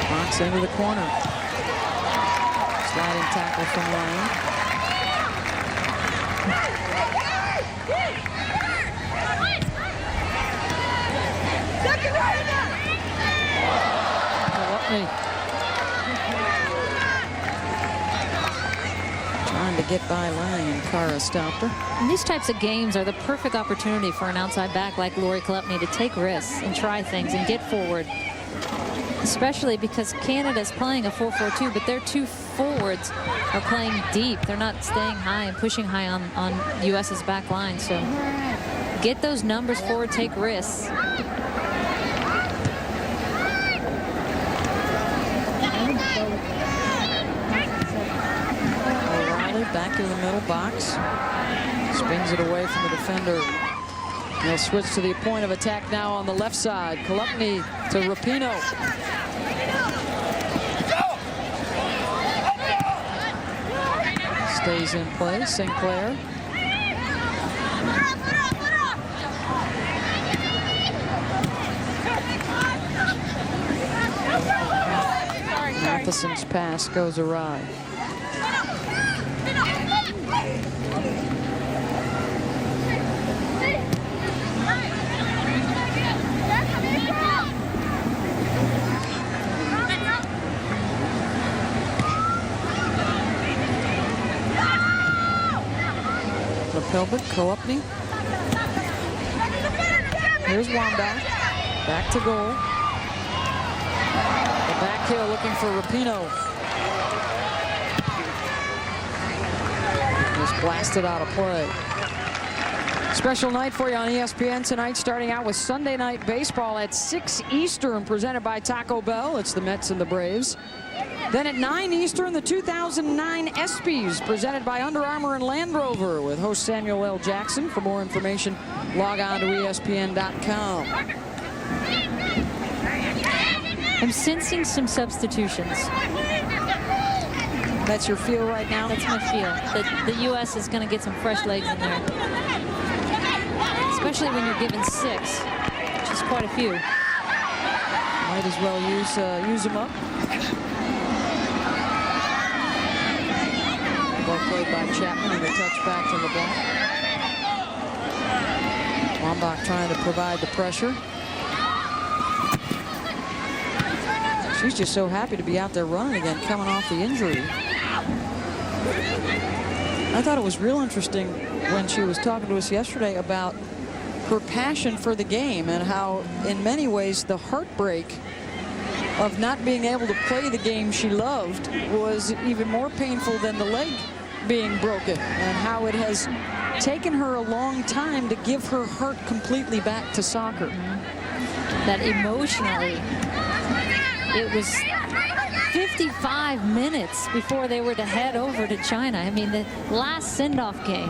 Box into the corner. Sliding tackle from Ryan. Kolupny. Trying to get by Lang, and Kara stopped her. And these types of games are the perfect opportunity for an outside back like Lori Kolupny to take risks and try things and get forward. Especially because Canada's playing a 4-4-2, but their two forwards are playing deep. They're not staying high and pushing high on US's back line. So get those numbers forward, take risks. O'Reilly back to the middle box. Spins it away from the defender. They'll switch to the point of attack now on the left side. Kolupny to Rapinoe. Stays in play. Sinclair. Matheson's pass goes awry. Lepelbit, Kolupny. Here's Wambach. Back to goal. The back heel looking for Rapinoe. Just blasted out of play. Special night for you on ESPN tonight, starting out with Sunday Night Baseball at 6 Eastern, presented by Taco Bell. It's the Mets and the Braves. Then at 9 Eastern, the 2009 ESPYs, presented by Under Armour and Land Rover, with host Samuel L. Jackson. For more information, log on to ESPN.com. I'm sensing some substitutions. That's your feel right now? That's my feel. That the U.S. is going to get some fresh legs in there. Especially when you're given 6, which is quite a few. Might as well use them up. Well played by Chapman, and a touch back to LeBlanc. Wambach trying to provide the pressure. She's just so happy to be out there running again, coming off the injury. I thought it was real interesting when she was talking to us yesterday about her passion for the game and how, in many ways, the heartbreak of not being able to play the game she loved was even more painful than the leg being broken, and how it has taken her a long time to give her heart completely back to soccer. That emotionally, it was 55 minutes before they were to head over to China. I mean, the last send-off game.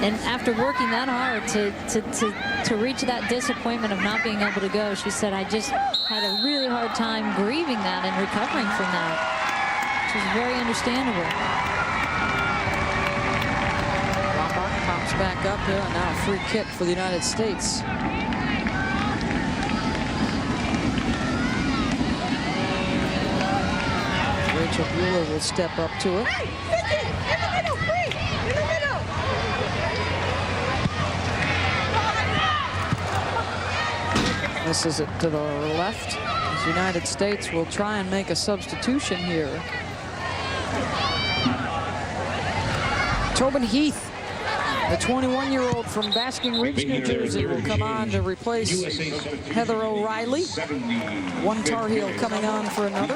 And after working that hard to reach that disappointment of not being able to go, she said, I just had a really hard time grieving that and recovering from that, which is very understandable. Wambach pops back up here, and now a free kick for the United States. Rachel Bueller will step up to it. This is it to the left. The United States will try and make a substitution here. Tobin Heath, the 21-year-old from Basking Ridge, New Jersey, will come on to replace Heather O'Reilly. One Tar Heel coming on for another.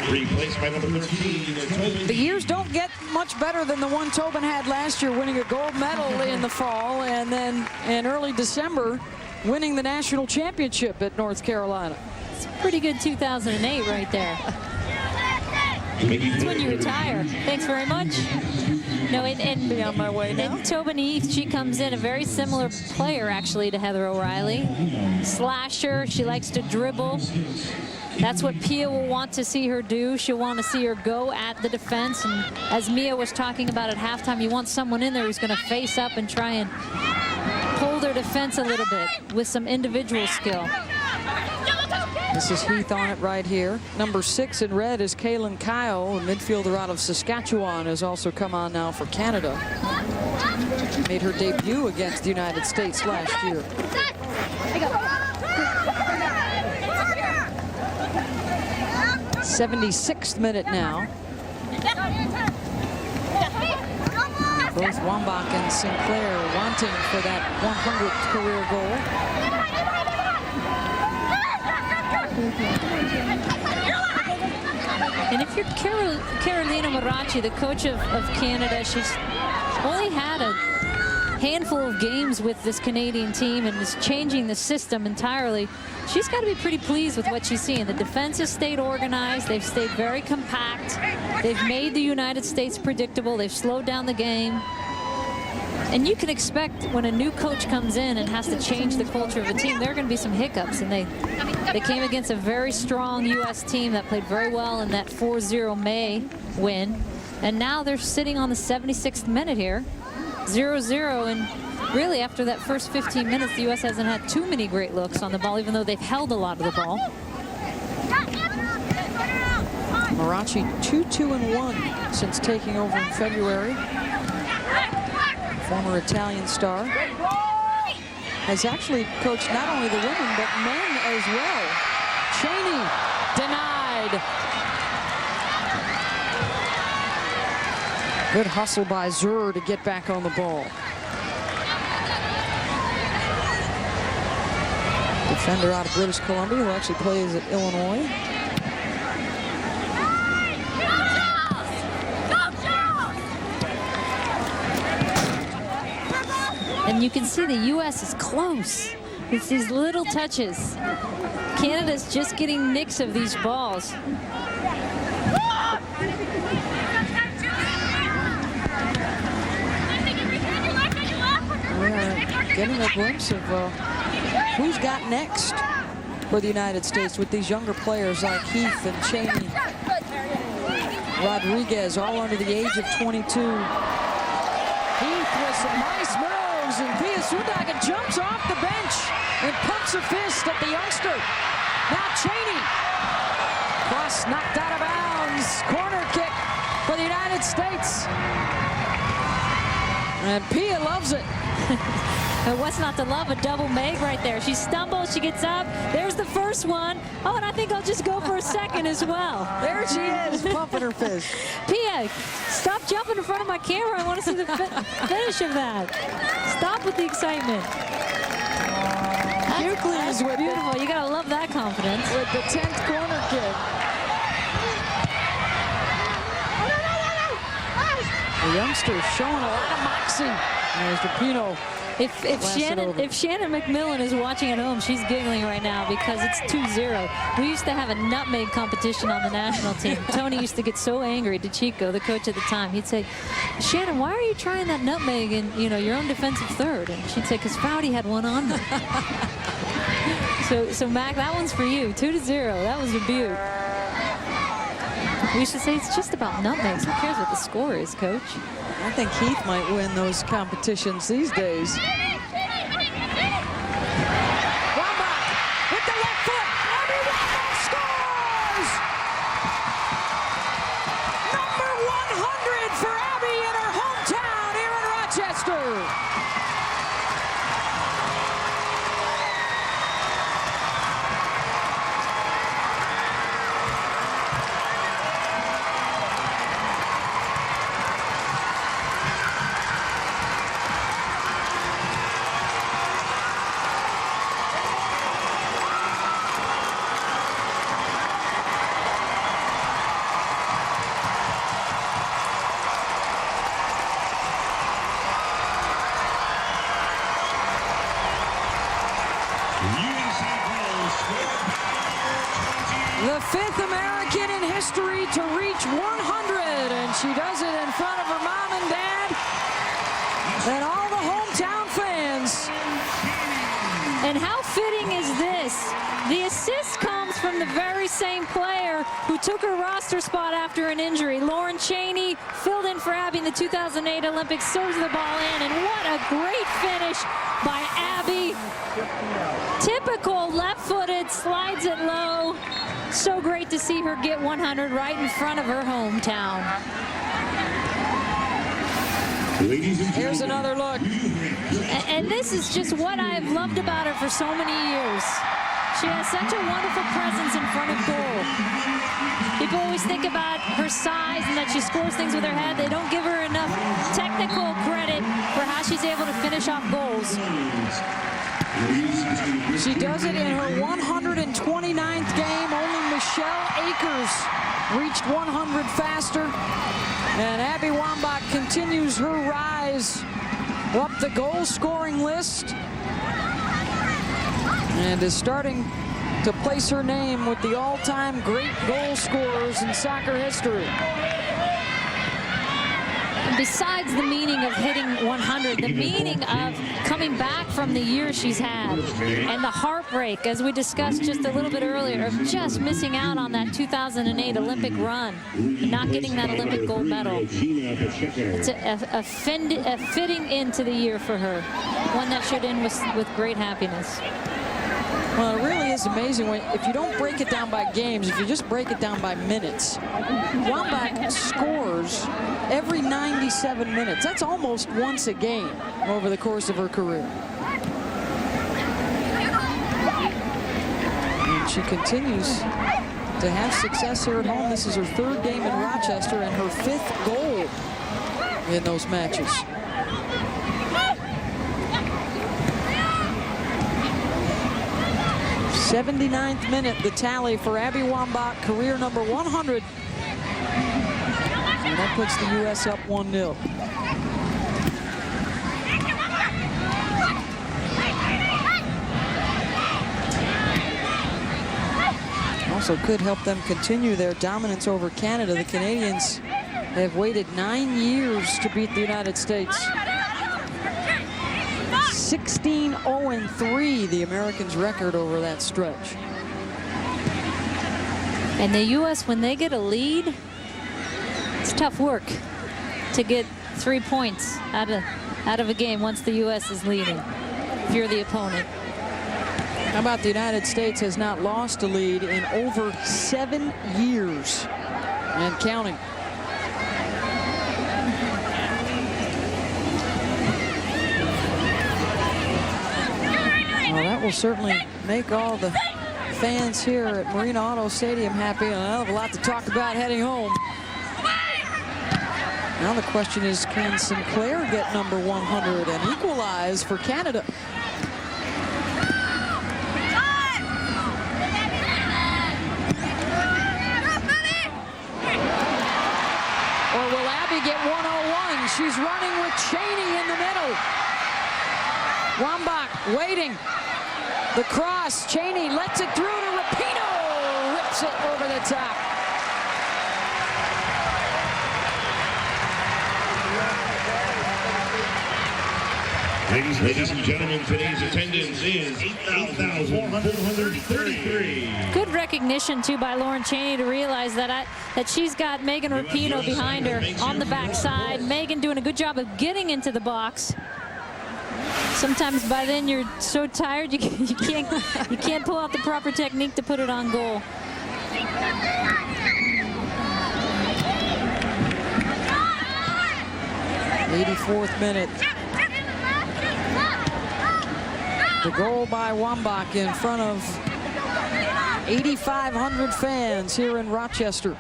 Replaced by number 13, the years don't get much better than the one Tobin had last year, winning a gold medal in the fall, and then in early December winning the national championship at North Carolina. It's a pretty good 2008 right there. It's when you retire. Thanks very much. No, and be on my way now. And Tobin Heath, she comes in a very similar player actually to Heather O'Reilly. Slasher, she likes to dribble. That's what Pia will want to see her do. She'll want to see her go at the defense. And as Mia was talking about at halftime, you want someone in there who's going to face up and try and pull their defense a little bit with some individual skill. This is Heath on it right here. Number 6 in red is Kaylin Kyle, a midfielder out of Saskatchewan, has also come on now for Canada. Made her debut against the United States last year. 76th minute now. Both Wambach and Sinclair wanting for that 100th career goal. And if you're Carolina Marachi, the coach of Canada, she's only had a handful of games with this Canadian team and is changing the system entirely. She's got to be pretty pleased with what she's seeing. The defense has stayed organized. They've stayed very compact. They've made the United States predictable. They've slowed down the game. And you can expect when a new coach comes in and has to change the culture of a team, there are going to be some hiccups. And they came against a very strong U.S. team that played very well in that 4-0 May win. And now they're sitting on the 76th minute here, 0-0. And really, after that first 15 minutes, the U.S. hasn't had too many great looks on the ball, even though they've held a lot of the ball. Marachi 2-2-1 since taking over in February. Former Italian star. Has actually coached not only the women, but men as well. Cheney denied. Good hustle by Zur to get back on the ball. Defender out of British Columbia who actually plays at Illinois. And you can see the U.S. is close. It's these little touches. Canada's just getting nicks of these balls. We are getting a glimpse of who's got next for the United States with these younger players like Heath and Cheney, Rodriguez, all under the age of 22. Heath with some nice moves, and Pia Sundhagen jumps off the bench and pumps a fist at the youngster. Now Cheney. Cross knocked out of bounds. Corner kick for the United States. And Pia loves it. What's not to love? A double Meg right there. She stumbles, she gets up. There's the first one. Oh, and I think I'll just go for a second as well. There she is, pumping her fist. Pia, stop jumping in front of my camera. I want to see the finish of that. Stop with the excitement. That's with beautiful. You gotta love that confidence. With the 10th corner kick. The youngster showing a lot of moxie. There's Rapinoe. If Shannon McMillan is watching at home, she's giggling right now because it's 2-0. We used to have a nutmeg competition on the national team. Tony used to get so angry to Chico, the coach at the time. He'd say, Shannon, why are you trying that nutmeg in your own defensive third? And she'd say, because Foudy had one on me. So Mac, that one's for you. 2-0. That was a beaut. We should say it's just about nutmegs. Who cares what the score is, Coach? I think Heath might win those competitions these days. Wambach with the left foot. Abby Wambach scores! Number 100 for Abby in her hometown here in Rochester. The 5th American in history to reach 100, and she does it in front of her mom and dad and all the hometown fans. And how fitting is this? The assist comes from the very same player who took her roster spot after an injury. Lauren Cheney filled in for Abby in the 2008 Olympics, serves the ball in, and what a great finish by Abby. Typical left-footed, slides it low. So great to see her get 100 right in front of her hometown. Here's another look. And this is just what I've loved about her for so many years. She has such a wonderful presence in front of goal. People always think about her size and that she scores things with her head. They don't give her enough technical credit for how she's able to finish off goals. She does it in her 129th game. Only Michelle Akers reached 100 faster. And Abby Wambach continues her rise up the goal-scoring list and is starting to place her name with the all-time great goal scorers in soccer history. Besides the meaning of hitting 100, the meaning of coming back from the year she's had and the heartbreak, as we discussed just a little bit earlier, of just missing out on that 2008 Olympic run and not getting that Olympic gold medal. It's a fitting into the year for her, one that should end with great happiness. Well, it really is amazing if you don't break it down by games, if you just break it down by minutes. Wambach scores every 97 minutes. That's almost once a game over the course of her career. And she continues to have success here at home. This is her 3rd game in Rochester and her 5th goal in those matches. 79th minute, the tally for Abby Wambach, career number 100. And that puts the U.S. up 1-0. So could help them continue their dominance over Canada. The Canadians have waited 9 years to beat the United States. 16-0-3, the Americans' record over that stretch. And the U.S., when they get a lead, it's tough work to get 3 points out of a game once the U.S. is leading, if you're the opponent. How about the United States has not lost a lead in over 7 years and counting. Well, that will certainly make all the fans here at Marina Auto Stadium happy, and a hell of a lot to talk about heading home. Now the question is, can Sinclair get number 100 and equalize for Canada? Or will Abby get 101? She's running with Cheney in the middle. Wambach waiting. The cross. Cheney lets it through to Rapinoe. Rips it over the top. Ladies and gentlemen, today's attendance is 8,433. Good recognition, too, by Lauren Cheney to realize that she's got Megan Rapinoe behind her on the backside. Megan doing a good job of getting into the box. Sometimes by then you're so tired you can't pull out the proper technique to put it on goal. '84th minute. The goal by Wambach in front of 8,500 fans here in Rochester.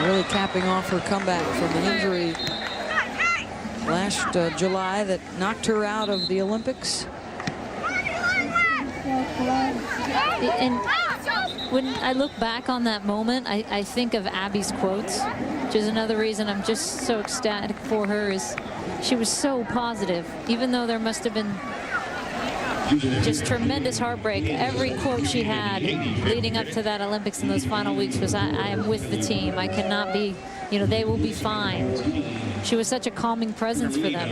Really capping off her comeback from the injury last July that knocked her out of the Olympics. And when I look back on that moment, I think of Abby's quotes, which is another reason I'm just so ecstatic for her. Is she was so positive, even though there must have been just tremendous heartbreak. Every quote she had leading up to that Olympics in those final weeks was, I am with the team. I cannot be, they will be fine. She was such a calming presence for them.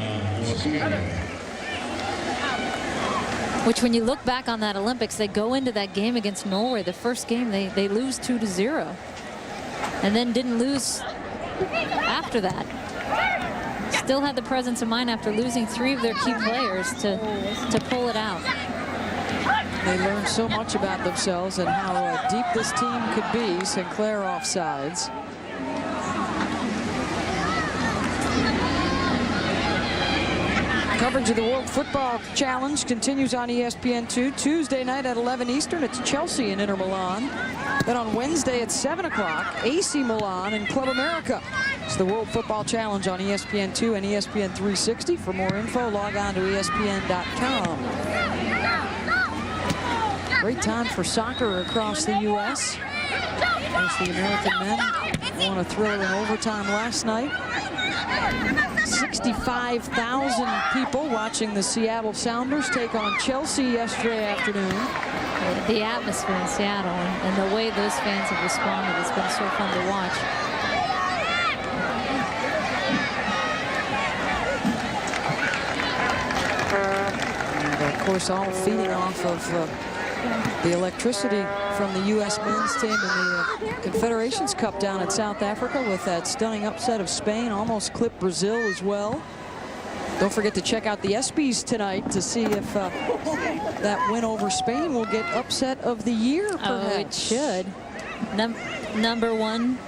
Which, when you look back on that Olympics, they go into that game against Norway. The first game, they lose 2-0. And then didn't lose after that. Still had the presence of mind after losing 3 of their key players to pull it out. They learned so much about themselves and how deep this team could be. Sinclair offsides. Coverage of the World Football Challenge continues on ESPN2. Tuesday night at 11 Eastern, it's Chelsea and Inter Milan. Then on Wednesday at 7 o'clock, AC Milan and Club America. It's the World Football Challenge on ESPN2 and ESPN 360. For more info, log on to ESPN.com. Great time for soccer across the U.S. As the American men won a thriller in overtime last night. 65,000 people watching the Seattle Sounders take on Chelsea yesterday afternoon. The atmosphere in Seattle and the way those fans have responded has been so fun to watch. And of course, all feeding off of the electricity from the U.S. men's team in the Confederations Cup down at South Africa with that stunning upset of Spain. Almost clipped Brazil as well. Don't forget to check out the ESPYs tonight to see if that win over Spain will get upset of the year, perhaps. Oh, it should. Number 1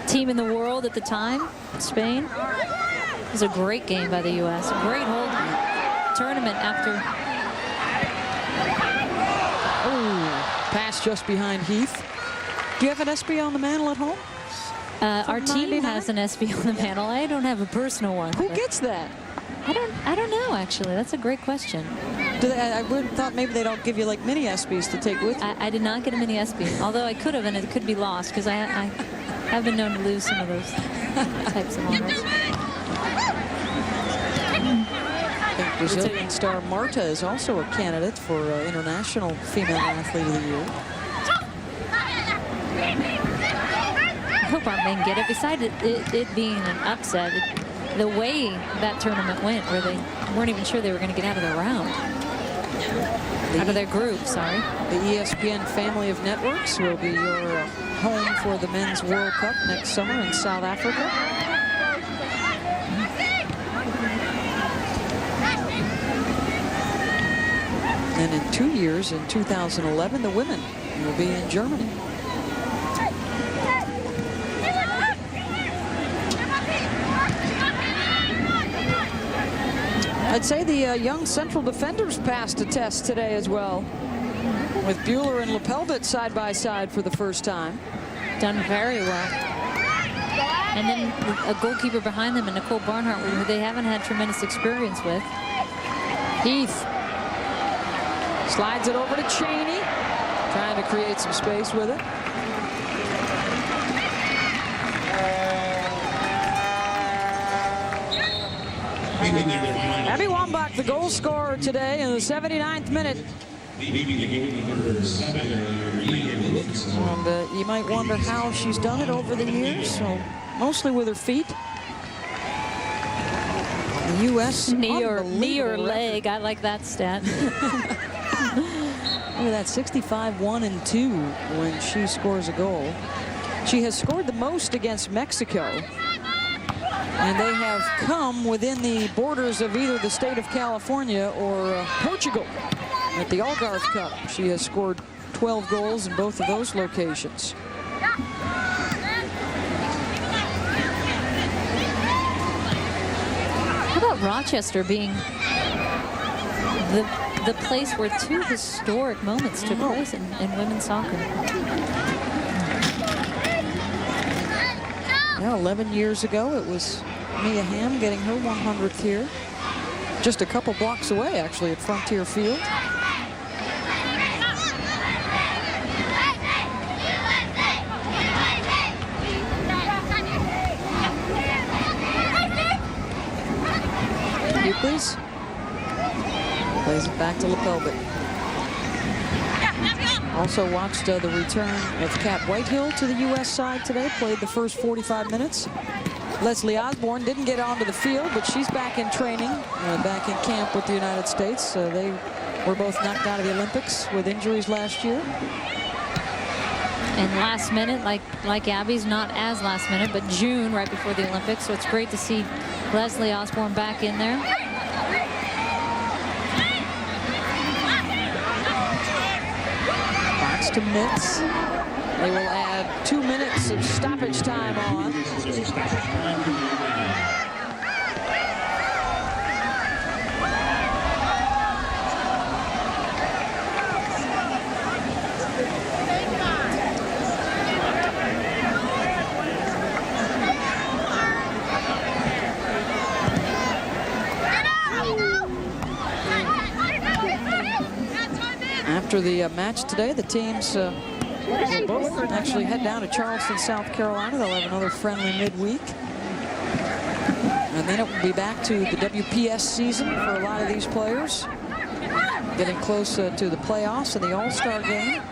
team in the world at the time, Spain. It was a great game by the U.S. A great whole tournament after. Pass just behind Heath. Do you have an SB on the mantle at home? Our team has an SB on the mantle. I don't have a personal one. Who gets that? I don't know, actually. That's a great question. I would have thought maybe they don't give you like mini SBs to take with you. I did not get a mini SB, although I could have, and it could be lost because I have been known to lose some of those types of honors. I think Brazilian star Marta is also a candidate for International Female Athlete of the Year. I hope our men get it. Besides it being an upset, the way that tournament went, where they weren't even sure they were going to get out of their round. Out of their group, sorry. The ESPN family of networks will be your home for the Men's World Cup next summer in South Africa. And in 2 years, in 2011, the women will be in Germany. I'd say the young central defenders passed a test today as well, with Bueller and Lepelbit side by side for the first time. Done very well. And then a goalkeeper behind them, and Nicole Barnhart, who they haven't had tremendous experience with. Heath slides it over to Cheney, trying to create some space with it. Abby Wambach, the goal scorer today in the 79th minute. And you might wonder how she's done it over the years. So mostly with her feet. The U.S. knee or leg. I like that stat. Look at that, 65-1-2 when she scores a goal. She has scored the most against Mexico. And they have come within the borders of either the state of California or Portugal at the Algarve Cup. She has scored 12 goals in both of those locations. How about Rochester being the place where two historic moments took place in women's soccer? Yeah, 11 years ago, it was Mia Hamm getting her 100th here. Just a couple blocks away, actually, at Frontier Field. Euclides plays it back to Lepelbit. Also watched the return of Kat Whitehill to the U.S. side today. Played the first 45 minutes. Leslie Osborne didn't get onto the field, but she's back in training, back in camp with the United States. They were both knocked out of the Olympics with injuries last year. And last minute, like Abby's, not as last minute, but June, right before the Olympics. So it's great to see Leslie Osborne back in there. Box to Mitz. They will add 2 minutes of stoppage time on. After the match today, the teams will both actually head down to Charleston, South Carolina. They'll have another friendly midweek. And then it will be back to the WPS season for a lot of these players. Getting close to the playoffs and the All-Star game.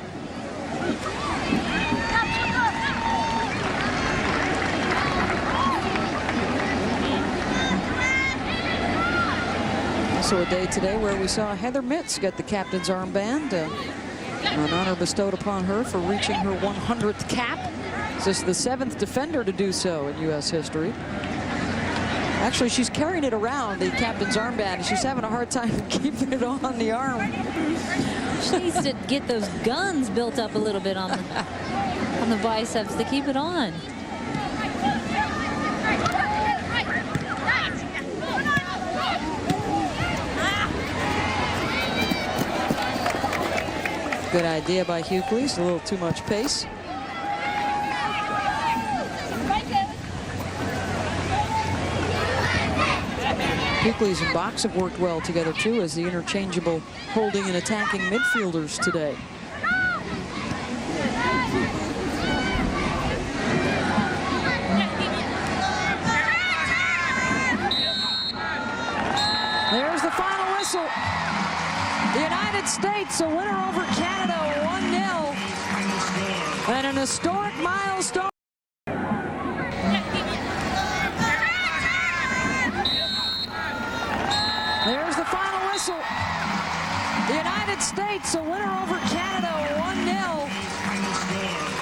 Also a day today where we saw Heather Mitz get the captain's armband. An honor bestowed upon her for reaching her 100th cap. This is the 7th defender to do so in U.S. history. Actually, she's carrying it around, the captain's armband. She's having a hard time keeping it on the arm. She needs to get those guns built up a little bit on the biceps to keep it on. Good idea by Hucleys, a little too much pace. Hucleys and Box have worked well together too as the interchangeable holding and attacking midfielders today. whistle. The United States a winner over Canada 1-0. And an historic milestone. There's the final whistle. The United States a winner over Canada 1-0.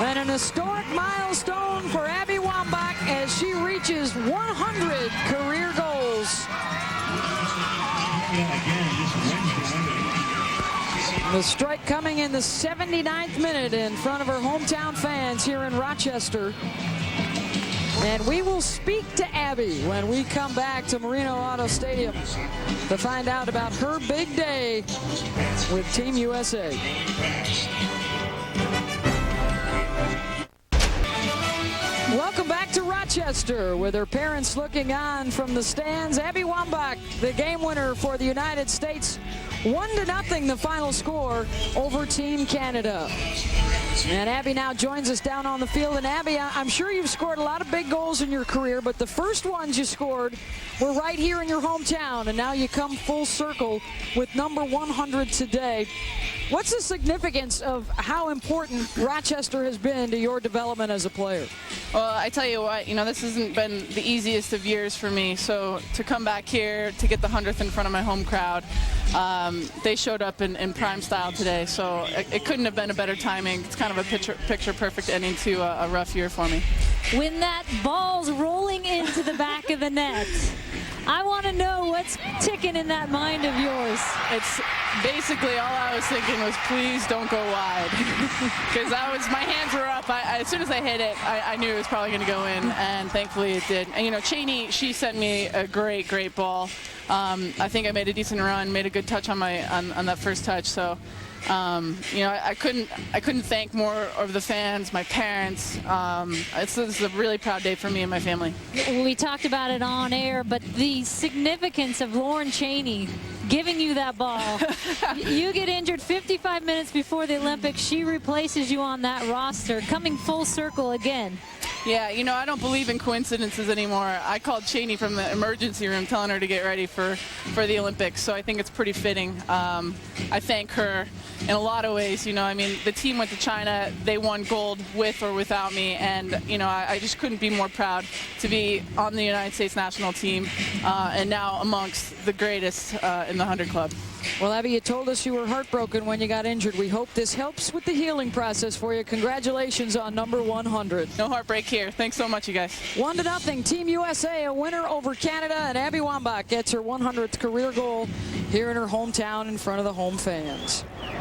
And an historic milestone for Abby Wambach as she reaches 100 career goals. The strike coming in the 79th minute in front of her hometown fans here in Rochester. And we will speak to Abby when we come back to Marina Auto Stadium to find out about her big day with Team USA. Welcome back to Rochester with her parents looking on from the stands. Abby Wambach, the game winner for the United States. 1-0 the final score over Team Canada. And Abby now joins us down on the field. And Abby, I'm sure you've scored a lot of big goals in your career, but the first ones you scored were right here in your hometown, and now you come full circle with number 100 today. What's the significance of how important Rochester has been to your development as a player? Well, I tell you what, this hasn't been the easiest of years for me. So to come back here to get the 100th in front of my home crowd, they showed up in prime style today. So it couldn't have been a better timing. It's kind of a picture-perfect ending to a rough year for me. When that ball's rolling into the back of the net, I want to know what's ticking in that mind of yours. It's basically all I was thinking was, please don't go wide. Because my hands were up. As soon as I hit it, I knew it was probably going to go in, and thankfully it did. And, Cheney, she sent me a great, great ball. I think I made a decent run, made a good touch on that first touch. So, I couldn't thank more of the fans, my parents. This is a really proud day for me and my family. We talked about it on air, but the significance of Lauren Cheney giving you that ball. You get injured 55 minutes before the Olympics. She replaces you on that roster, coming full circle again. Yeah, I don't believe in coincidences anymore. I called Cheney from the emergency room telling her to get ready for the Olympics, so I think it's pretty fitting. I thank her in a lot of ways. The team went to China. They won gold with or without me, and, I just couldn't be more proud to be on the United States national team and now amongst the greatest in the 100 Club. Well, Abby, you told us you were heartbroken when you got injured. We hope this helps with the healing process for you. Congratulations on number 100. No heartbreak here. Thanks so much, you guys. 1-0, Team USA, a winner over Canada, and Abby Wambach gets her 100th career goal here in her hometown in front of the home fans. All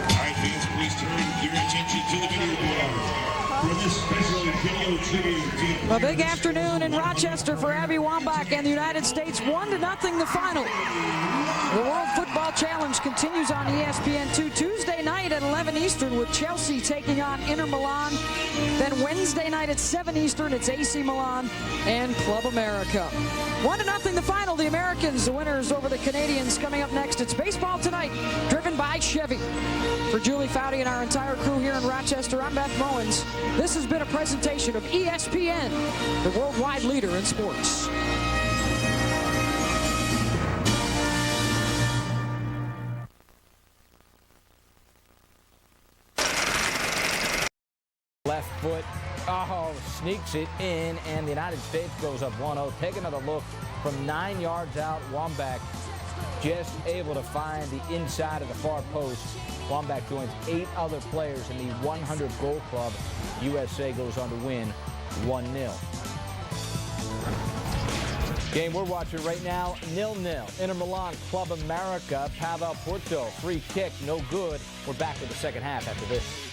right, fans, please turn your attention to the video board. For this special video tribute to a big afternoon in Rochester for Abby Wambach and the United States. 1-0 the final. The World Football Challenge continues on ESPN2 Tuesday night at 11 Eastern with Chelsea taking on Inter Milan. Then Wednesday night at 7 Eastern, it's AC Milan and Club America. 1-0 the final. The Americans, the winners over the Canadians. Coming up next, it's baseball tonight, driven by Chevy. For Julie Foudy and our entire crew here in Rochester, I'm Beth Mowens. This has been a presentation of ESPN, the worldwide leader in sports. Left foot, sneaks it in, and the United States goes up 1-0. Take another look from 9 yards out. Wambach just able to find the inside of the far post. Wambach joins 8 other players in the 100 goal club. USA goes on to win 1-0. Game we're watching right now, 0-0. Inter Milan, Club America. Pavel Porto, free kick, no good. We're back with the second half after this.